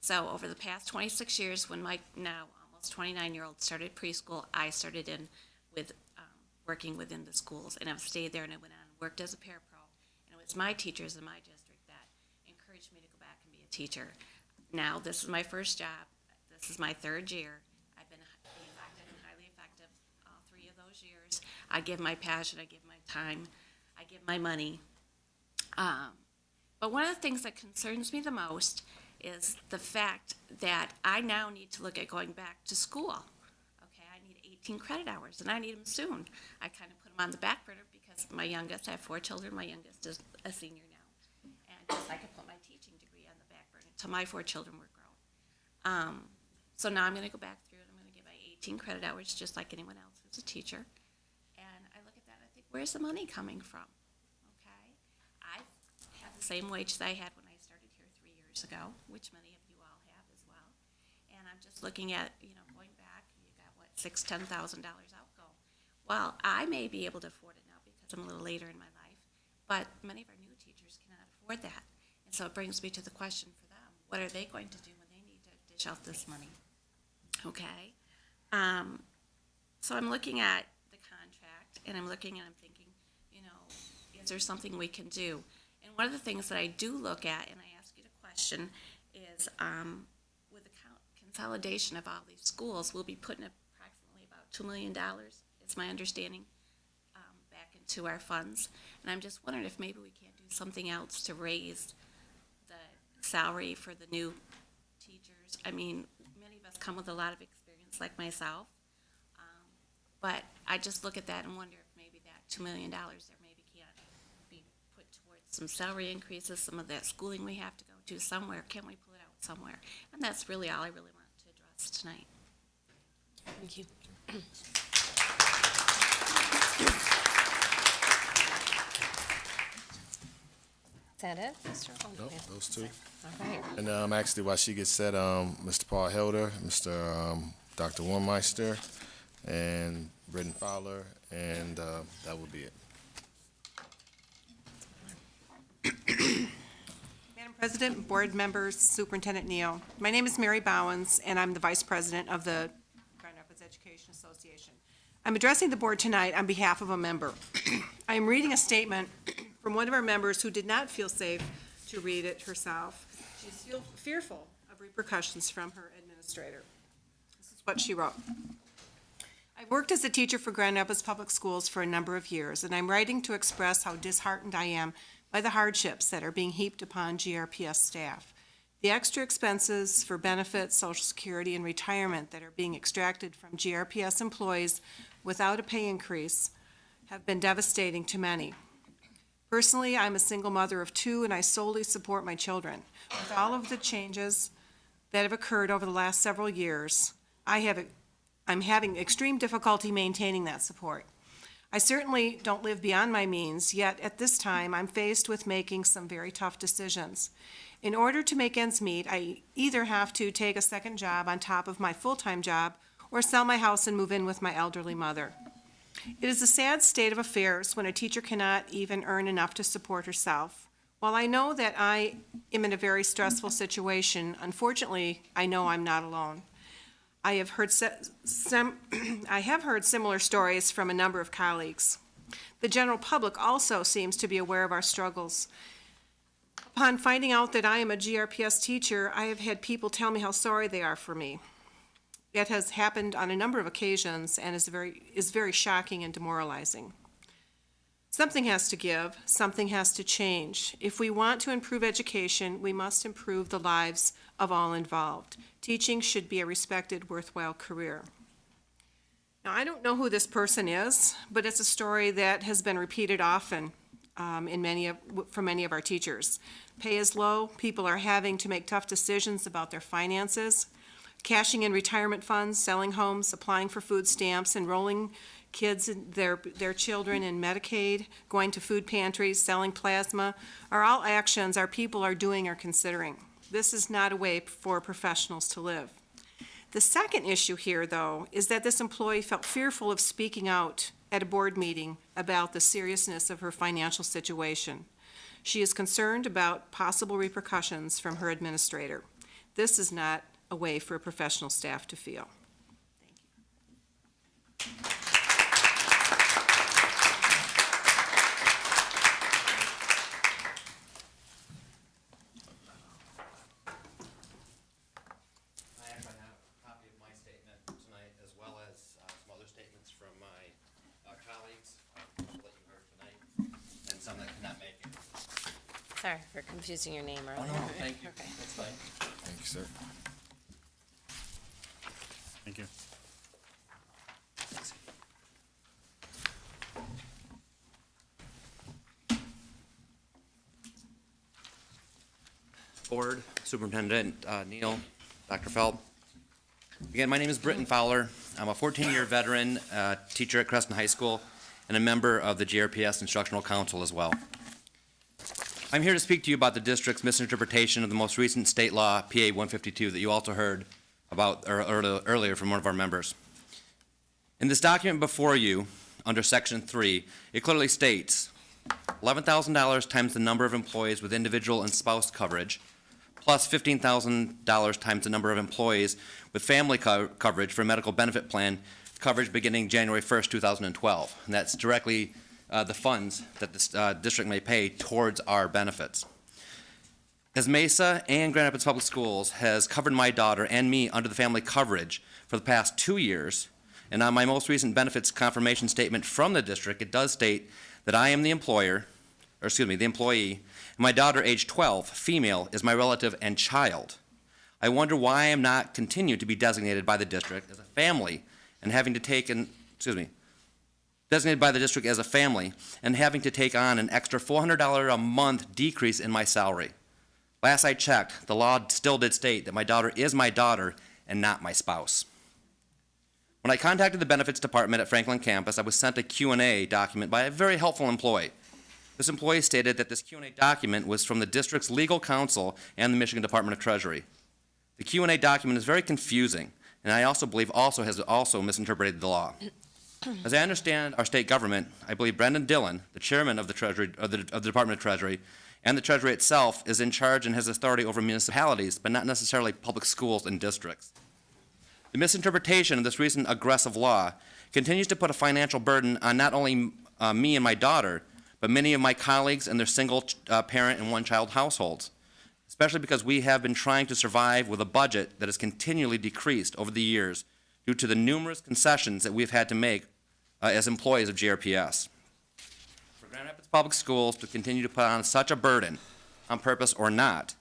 So over the past 26 years, when my now almost 29-year-old started preschool, I started in with working within the schools, and I've stayed there, and I went on and worked as a parapro. And it was my teachers in my district that encouraged me to go back and be a teacher. Now, this is my first job. This is my 3rd year. I've been effective and highly effective all 3 of those years. I give my passion, I give my time, I give my money. But one of the things that concerns me the most is the fact that I now need to look at going back to school. Okay, I need 18 credit hours, and I need them soon. I kind of put them on the back burner because my youngest, I have 4 children, my youngest is a senior now. And just I could put my teaching degree on the back burner until my 4 children were grown. So now I'm going to go back through and I'm going to get my 18 credit hours just like anyone else who's a teacher. And I look at that and I think, where's the money coming from? Okay, I have the same wage that I had when I started here 3 years ago, which many of you all have as well. And I'm just looking at, going back, you got what, $6,000 to $10,000 outgo. Well, I may be able to afford it now because I'm a little later in my life, but many of our new teachers cannot afford that. And so it brings me to the question for them, what are they going to do when they need to dish out this money? Okay. So I'm looking at the contract, and I'm looking and I'm thinking, is there something we can do? And one of the things that I do look at, and I ask you the question, is with the consolidation of all these schools, we'll be putting approximately about $2 million, it's my understanding, back into our funds. And I'm just wondering if maybe we can't do something else to raise the salary for the new teachers. I mean, many of us come with a lot of experience like myself, but I just look at that and wonder if maybe that $2 million there maybe can't be put towards some salary increases, some of that schooling we have to go to somewhere. Can we pull it out somewhere? And that's really all I really want to address tonight. Thank you. Is that it? Nope, those 2. All right. And actually, while she gets set, Mr. Paul Helder, Mr. Dr. Warmeister, and Britton Fowler, and that will be it. Madam President, board members, Superintendent Neal. My name is Mary Bowens, and I'm the Vice President of the Grand Rapids Education Association. I'm addressing the board tonight on behalf of a member. I am reading a statement from one of our members who did not feel safe to read it herself. She's fearful of repercussions from her administrator. This is what she wrote. I've worked as a teacher for Grand Rapids Public Schools for a number of years, and I'm writing to express how disheartened I am by the hardships that are being heaped upon GRPS staff. The extra expenses for benefits, Social Security, and retirement that are being extracted from GRPS employees without a pay increase have been devastating to many. Personally, I'm a single mother of 2, and I solely support my children. With all of the changes that have occurred over the last several years, I'm having extreme difficulty maintaining that support. I certainly don't live beyond my means, yet at this time I'm faced with making some very tough decisions. In order to make ends meet, I either have to take a second job on top of my full-time job or sell my house and move in with my elderly mother. It is a sad state of affairs when a teacher cannot even earn enough to support herself. While I know that I am in a very stressful situation, unfortunately, I know I'm not alone. I have heard similar stories from a number of colleagues. The general public also seems to be aware of our struggles. Upon finding out that I am a GRPS teacher, I have had people tell me how sorry they are for me. It has happened on a number of occasions and is very shocking and demoralizing. Something has to give, something has to change. If we want to improve education, we must improve the lives of all involved. Teaching should be a respected, worthwhile career. Now, I don't know who this person is, but it's a story that has been repeated often from many of our teachers. Pay is low, people are having to make tough decisions about their finances, cashing in retirement funds, selling homes, applying for food stamps, enrolling kids, their children in Medicaid, going to food pantries, selling plasma, are all actions our people are doing or considering. This is not a way for professionals to live. The second issue here, though, is that this employee felt fearful of speaking out at a board meeting about the seriousness of her financial situation. She is concerned about possible repercussions from her administrator. This is not a way for a professional staff to feel. Thank you. Sorry for confusing your name earlier. Oh, no, thank you. Okay. That's fine. Thank you, sir. Thank you. Board, Superintendent Neal, Dr. Feld. Again, my name is Britton Fowler. I'm a 14-year veteran teacher at Creston High School and a member of the GRPS Instructional Council as well. I'm here to speak to you about the district's misinterpretation of the most recent state law, PA 152, that you also heard about earlier from one of our members. In this document before you, under Section 3, it clearly states $11,000 times the number of employees with individual and spouse coverage, plus $15,000 times the number of employees with family coverage for a medical benefit plan coverage beginning January 1st, 2012. And that's directly the funds that this district may pay towards our benefits. As Mesa and Grand Rapids Public Schools has covered my daughter and me under the family coverage for the past 2 years, and on my most recent benefits confirmation statement from the district, it does state that I am the employee, and my daughter, age 12, female, is my relative and child. I wonder why I am not continued to be designated by the district as a family and having to take designated by the district as a family and having to take on an extra $400 a month decrease in my salary. Last I checked, the law still did state that my daughter is my daughter and not my spouse. When I contacted the benefits department at Franklin campus, I was sent a Q&A document by a very helpful employee. This employee stated that this Q&A document was from the district's legal counsel and the Michigan Department of Treasury. The Q&A document is very confusing, and I also believe has misinterpreted the law. As I understand our state government, I believe Brendan Dillon, the chairman of the Department of Treasury, and the Treasury itself is in charge and has authority over municipalities, but not necessarily public schools and districts. The misinterpretation of this recent aggressive law continues to put a financial burden on not only me and my daughter, but many of my colleagues and their single parent and one-child households, especially because we have been trying to survive with a budget that has continually decreased over the years due to the numerous concessions that we've had to make as employees of GRPS. For Grand Rapids Public Schools to continue to put on such a burden, on purpose or not,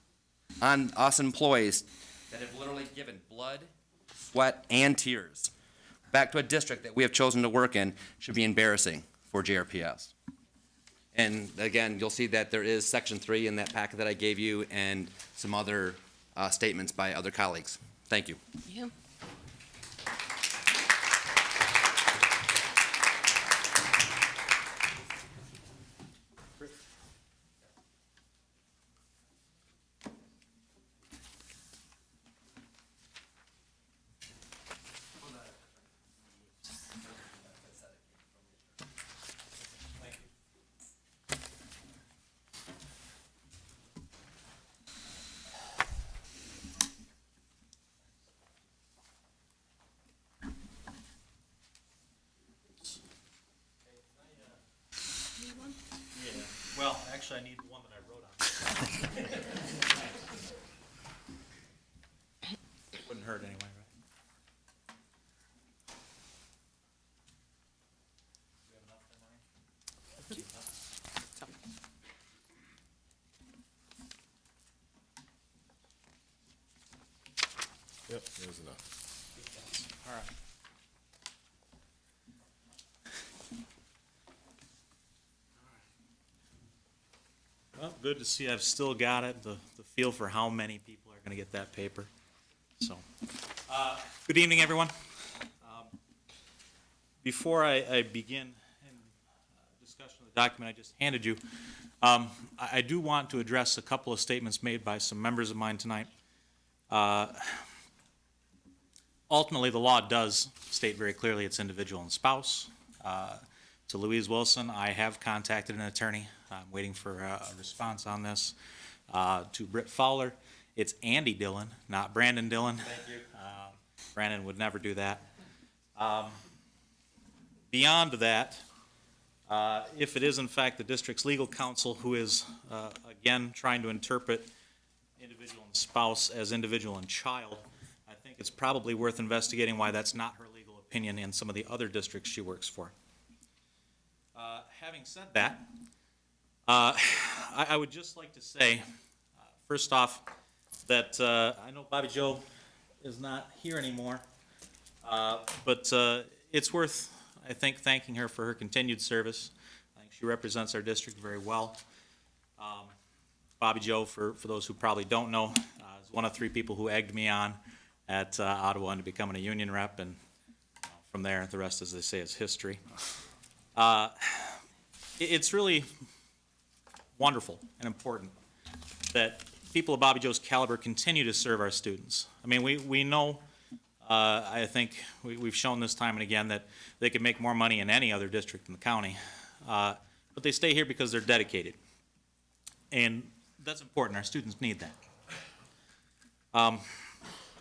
on us employees that have literally given blood, sweat, and tears back to a district that we have chosen to work in should be embarrassing for GRPS. And again, you'll see that there is Section 3 in that packet that I gave you and some other statements by other colleagues. Thank you. You. Actually, I need the one that I wrote on. Wouldn't hurt anyway, right? Yep, there's enough. All right. Well, good to see I've still got it, the feel for how many people are going to get that paper. So, good evening, everyone. Before I begin in discussion of the document I just handed you, I do want to address a couple of statements made by some members of mine tonight. Ultimately, the law does state very clearly it's individual and spouse. To Louise Wilson, I have contacted an attorney. I'm waiting for a response on this. To Britt Fowler, it's Andy Dillon, not Brandon Dillon. Thank you. Brandon would never do that. Beyond that, if it is in fact the district's legal counsel who is, again, trying to interpret individual and spouse as individual and child, I think it's probably worth investigating why that's not her legal opinion in some of the other districts she works for. Having said that, I would just like to say, first off, that I know Bobby Joe is not here anymore, but it's worth, I think, thanking her for her continued service. I think she represents our district very well. Bobby Joe, for those who probably don't know, is one of 3 people who egged me on at Ottawa into becoming a union rep, and from there, the rest, as they say, is history. It's really wonderful and important that people of Bobby Joe's caliber continue to serve our students. I mean, we know, I think we've shown this time and again that they can make more money in any other district in the county, but they stay here because they're dedicated. And that's important. Our students need that.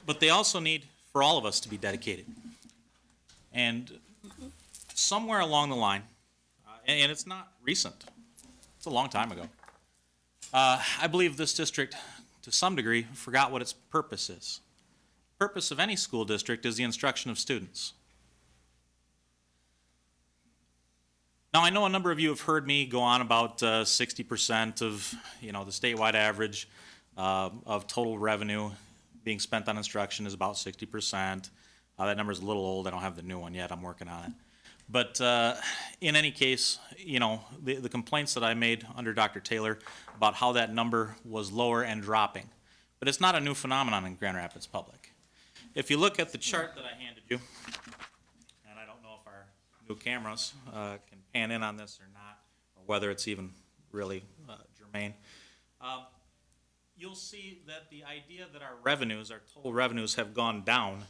But they also need for all of us to be dedicated. And somewhere along the line, and it's not recent, it's a long time ago, I believe this district, to some degree, forgot what its purpose is. The purpose of any school district is the instruction of students. Now, I know a number of you have heard me go on about 60% of, the statewide average of total revenue being spent on instruction is about 60%. That number is a little old. I don't have the new one yet. I'm working on it. But in any case, the complaints that I made under Dr. Taylor about how that number was lower and dropping. But it's not a new phenomenon in Grand Rapids Public. If you look at the chart that I handed you, and I don't know if our new cameras can pan in on this or not, or whether it's even really germane, you'll see that the idea that our revenues, our total revenues, have gone down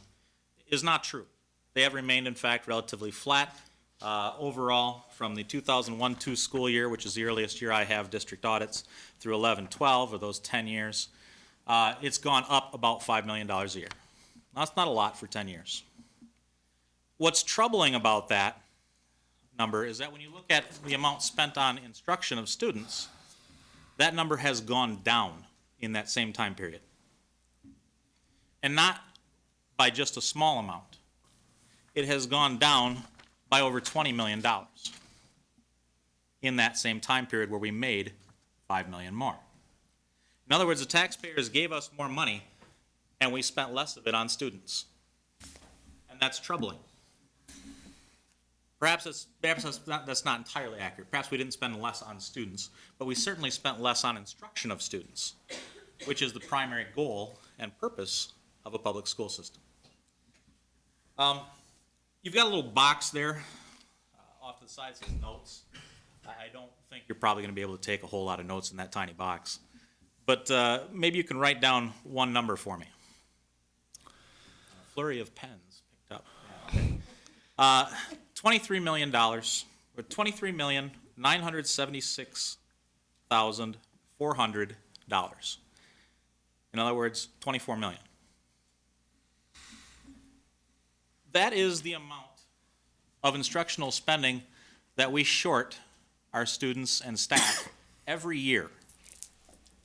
is not true. They have remained, in fact, relatively flat. Overall, from the 2001-2 school year, which is the earliest year I have district audits, through 11-12, or those 10 years, it's gone up about $5 million a year. That's not a lot for 10 years. What's troubling about that number is that when you look at the amount spent on instruction of students, that number has gone down in that same time period. And not by just a small amount. It has gone down by over $20 million in that same time period where we made $5 million more. In other words, the taxpayers gave us more money and we spent less of it on students. And that's troubling. Perhaps that's not entirely accurate. Perhaps we didn't spend less on students, but we certainly spent less on instruction of students, which is the primary goal and purpose of a public school system. You've got a little box there off to the side that says notes. I don't think you're probably going to be able to take a whole lot of notes in that tiny box. But maybe you can write down one number for me. A flurry of pens picked up. Yeah, okay. $23 million, or $23,976,400. In other words, $24 million. That is the amount of instructional spending that we short our students and staff every year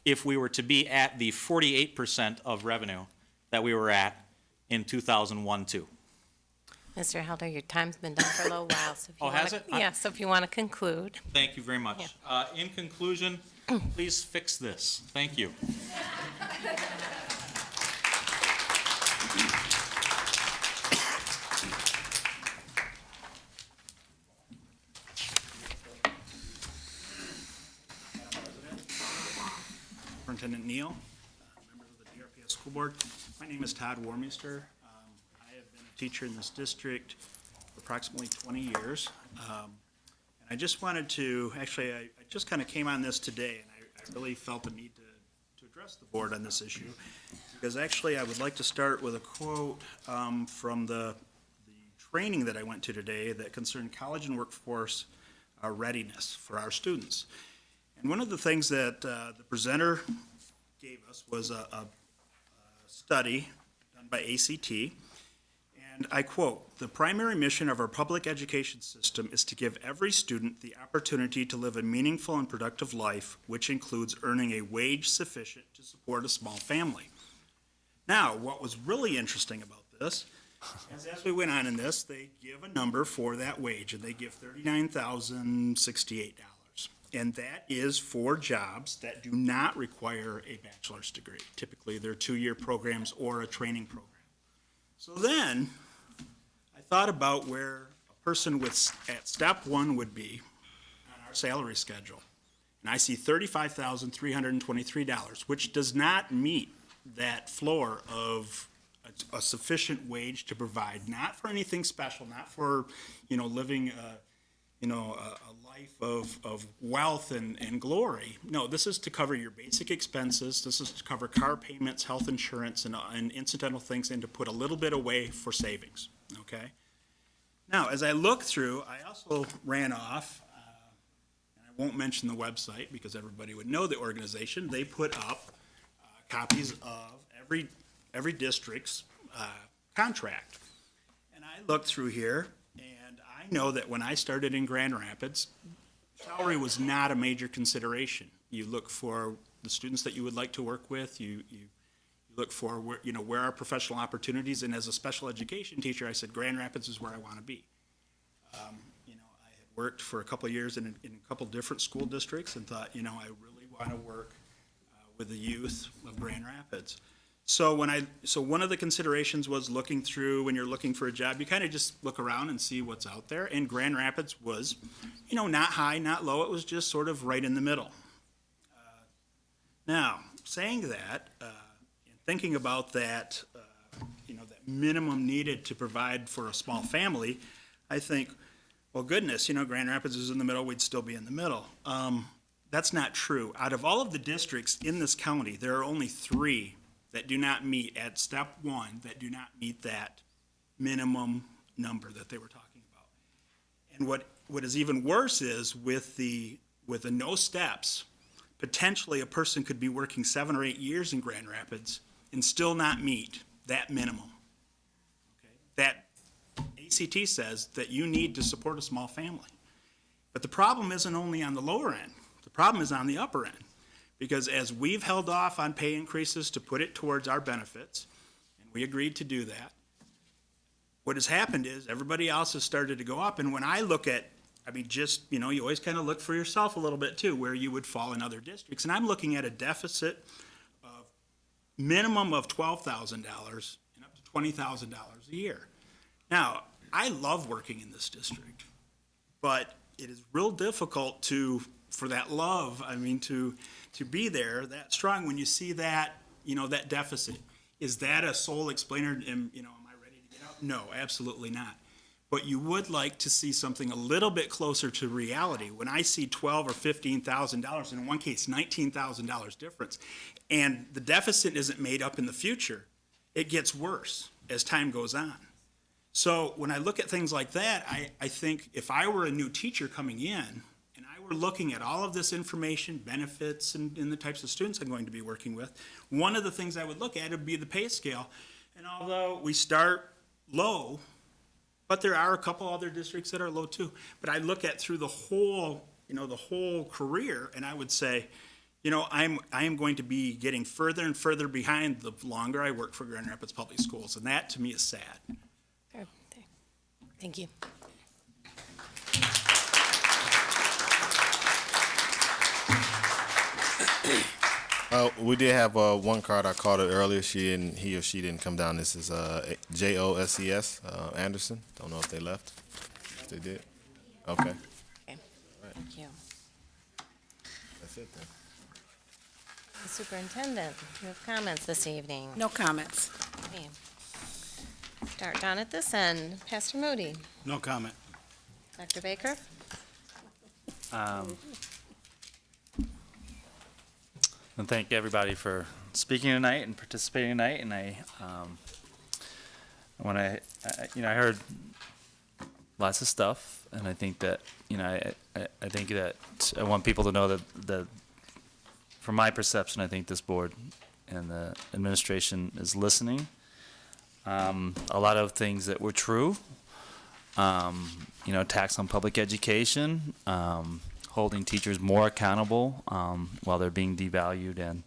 if we were to be at the 48% of revenue that we were at in 2001-2. Mr. Helder, your time's been done for a little while, so if you Oh, has wanna- it? Yeah, so if you want to conclude. Thank you very much. In conclusion, please fix this. Thank you. Superintendent Neal, members of the GRPS School Board. My name is Todd Warmeister. I have been a teacher in this district for approximately 20 years. And I just wanted to, actually, I just kind of came on this today, and I really felt the need to address the board on this issue, because actually I would like to start with a quote from the training that I went to today that concerned college and workforce readiness for our students. And one of the things that the presenter gave us was a study done by ACT, and I quote, "The primary mission of our public education system is to give every student the opportunity to live a meaningful and productive life, which includes earning a wage sufficient to support a small family." Now, what was really interesting about this is as we went on in this, they give a number for that wage, and they give $39,068. And that is for jobs that do not require a bachelor's degree. Typically, they're 2-year programs or a training program. So then, I thought about where a person at step 1 would be on our salary schedule. And I see $35,323, which does not meet that floor of a sufficient wage to provide, not for anything special, not for, living a life of wealth and glory. No, this is to cover your basic expenses. This is to cover car payments, health insurance, and incidental things, and to put a little bit away for savings, okay? Now, as I look through, I also ran off, and I won't mention the website because everybody would know the organization. They put up copies of every district's contract. And I looked through here, and I know that when I started in Grand Rapids, salary was not a major consideration. You look for the students that you would like to work with. You look for where are professional opportunities. And as a special education teacher, I said Grand Rapids is where I want to be. I had worked for a couple of years in a couple different school districts and thought, I really want to work with the youth of Grand Rapids. So one of the considerations was looking through, when you're looking for a job, you kind of just look around and see what's out there. And Grand Rapids was, not high, not low. It was just sort of right in the middle. Now, saying that, and thinking about that, that minimum needed to provide for a small family, I think, well, goodness, Grand Rapids is in the middle, we'd still be in the middle. That's not true. Out of all of the districts in this county, there are only 3 that do not meet at step 1, that do not meet that minimum number that they were talking about. And what is even worse is with the no steps, potentially a person could be working 7 or 8 years in Grand Rapids and still not meet that minimum. Okay? That ACT says that you need to support a small family. But the problem isn't only on the lower end. The problem is on the upper end. Because as we've held off on pay increases to put it towards our benefits, and we agreed to do that, what has happened is everybody else has started to go up. And when I look at, you always kind of look for yourself a little bit too, where you would fall in other districts. And I'm looking at a deficit of minimum of $12,000 and up to $20,000 a year. Now, I love working in this district, but it is real difficult for that love, to be there that strong when you see that, that deficit. Is that a sole explainer? Am I ready to get out? No, absolutely not. But you would like to see something a little bit closer to reality. When I see $12,000 or $15,000, and in one case, $19,000 difference, and the deficit isn't made up in the future, it gets worse as time goes on. So when I look at things like that, I think if I were a new teacher coming in, and I were looking at all of this information, benefits, and the types of students I'm going to be working with, one of the things I would look at would be the pay scale. And although we start low, but there are a couple other districts that are low too. But I look at through the whole the whole career, and I would say, I am going to be getting further and further behind the longer I work for Grand Rapids Public Schools, and that to me is sad. Thank you. We did have one card. I called it earlier. He or she didn't come down. This is JOSES Anderson. Don't know if they left. If they did. Okay. Thank you. That's it then. The Superintendent, you have comments this evening? No comments. Okay. Start down at this end. Pastor Moody. No comment. Dr. Baker. And thank everybody for speaking tonight and participating tonight. And I heard lots of stuff, and I think that I think that I want people to know that from my perception, I think this board and the administration is listening. A lot of things that were true, tax on public education, holding teachers more accountable while they're being devalued and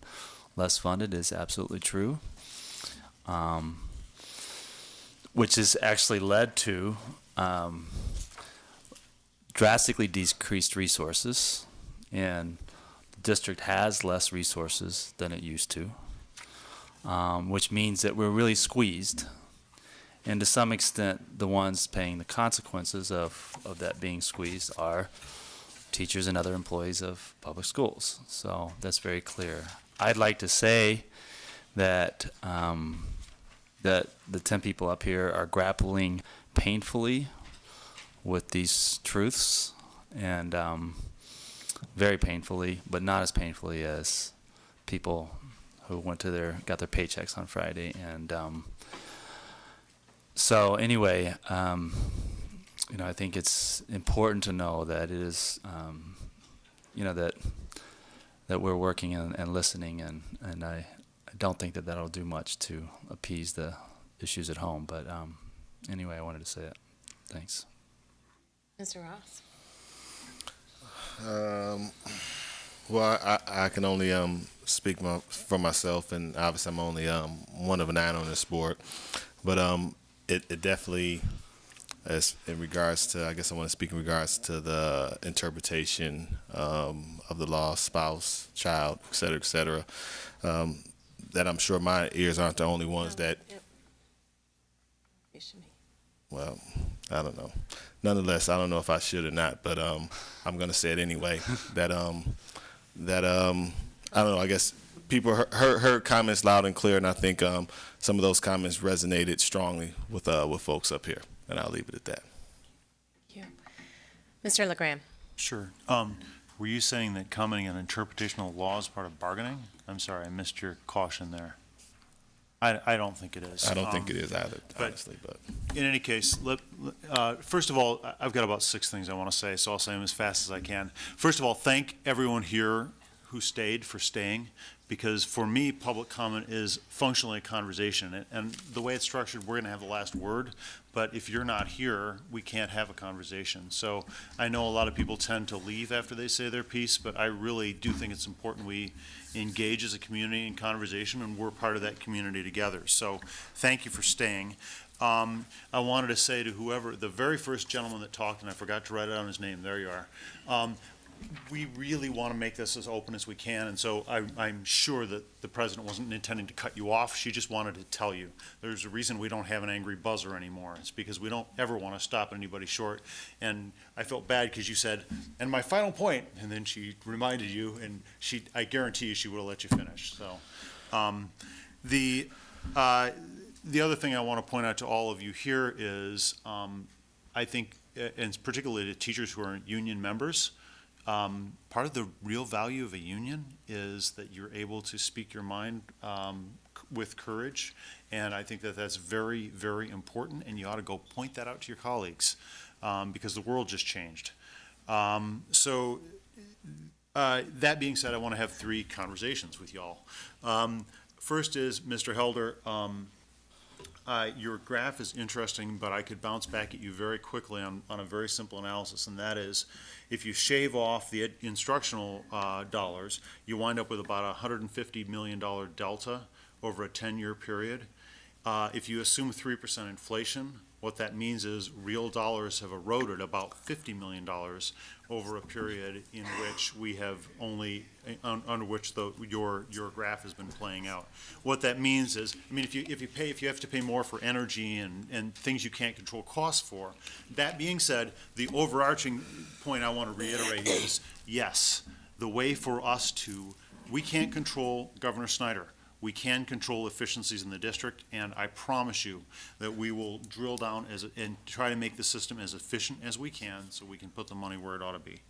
less funded is absolutely true, which has actually led to drastically decreased resources, and the district has less resources than it used to, which means that we're really squeezed. And to some extent, the ones paying the consequences of that being squeezed are teachers and other employees of public schools. So that's very clear. I'd like to say that that the 10 people up here are grappling painfully with these truths, and very painfully, but not as painfully as people who got their paychecks on Friday. And so anyway, I think it's important to know that it is, that we're working and listening, and I don't think that that'll do much to appease the issues at home. But anyway, I wanted to say it. Thanks. Mr. Ross. Well, I can only speak for myself, and obviously I'm only one of 9 on this board. But it definitely, as in regards to, I guess I want to speak in regards to the interpretation of the law, spouse, child, et cetera, that I'm sure my ears aren't the only ones that, well, I don't know. Nonetheless, I don't know if I should or not, but I'm going to say it anyway. That I don't know. I guess people heard comments loud and clear, and I think some of those comments resonated strongly with folks up here, and I'll leave it at that. Thank you, Mr. LeGrand. Sure. Were you saying that commenting on interpretational law is part of bargaining? I'm sorry, I missed your caution there. I don't think it is. I don't think it is either, honestly. But in any case, first of all, I've got about 6 things I want to say, so I'll say them as fast as I can. First of all, thank everyone here who stayed for staying, because for me, public comment is functionally a conversation. And the way it's structured, we're going to have the last word, but if you're not here, we can't have a conversation. So I know a lot of people tend to leave after they say their piece, but I really do think it's important we engage as a community in conversation, and we're part of that community together. So thank you for staying. I wanted to say to whoever, the very first gentleman that talked, and I forgot to write down his name, there you are. We really want to make this as open as we can, and so I'm sure that the president wasn't intending to cut you off. She just wanted to tell you. There's a reason we don't have an angry buzzer anymore. It's because we don't ever want to stop anybody short. And I felt bad because you said, and my final point, and then she reminded you, and I guarantee you she would have let you finish. So the other thing I want to point out to all of you here is I think, and particularly to teachers who are union members, part of the real value of a union is that you're able to speak your mind with courage, and I think that that's very, very important, and you ought to go point that out to your colleagues because the world just changed. So that being said, I want to have 3 conversations with y'all. First is, Mr. Helder, Your graph is interesting, but I could bounce back at you very quickly on a very simple analysis, and that is, if you shave off the instructional dollars, you wind up with about a $150 million delta over a 10-year period. If you assume 3% inflation, what that means is real dollars have eroded about $50 million over a period in which we have only, under which your graph has been playing out. What that means is, I mean, if you have to pay more for energy and things you can't control costs for, that being said, the overarching point I want to reiterate is, yes, the way for us to, we can't control Governor Snyder. We can control efficiencies in the district, and I promise you that we will drill down and try to make the system as efficient as we can so we can put the money where it ought to be.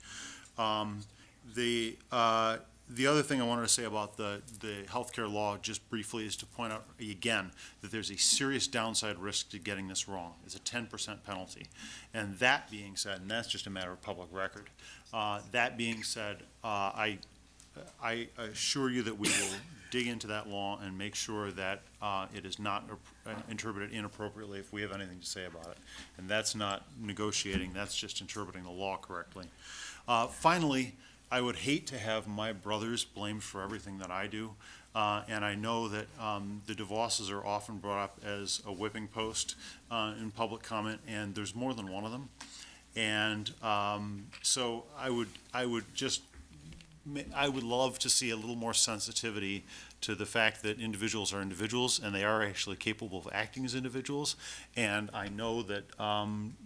The other thing I wanted to say about the healthcare law, just briefly, is to point out again that there's a serious downside risk to getting this wrong. It's a 10% penalty. And that being said, and that's just a matter of public record, that being said, I assure you that we will dig into that law and make sure that it is not interpreted inappropriately if we have anything to say about it. And that's not negotiating, that's just interpreting the law correctly. Finally, I would hate to have my brothers blamed for everything that I do. And I know that the DeVosses are often brought up as a whipping post in public comment, and there's more than one of them. And so I would love to see a little more sensitivity to the fact that individuals are individuals and they are actually capable of acting as individuals. And I know that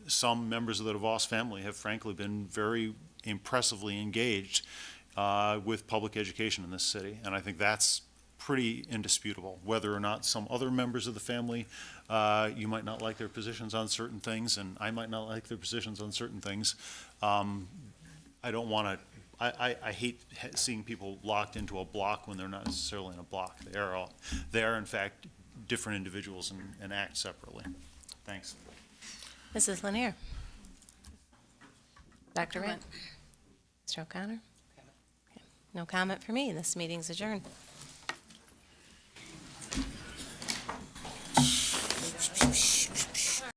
some members of the DeVos family have frankly been very impressively engaged with public education in this city. And I think that's pretty indisputable. Whether or not some other members of the family, you might not like their positions on certain things, and I might not like their positions on certain things. I don't want to. I hate seeing people locked into a block when they're not necessarily in a block. They are in fact different individuals and act separately. Thanks. Mrs. Lanier. Dr. Rand. Mr. O'Connor. No comment for me. This meeting's adjourned.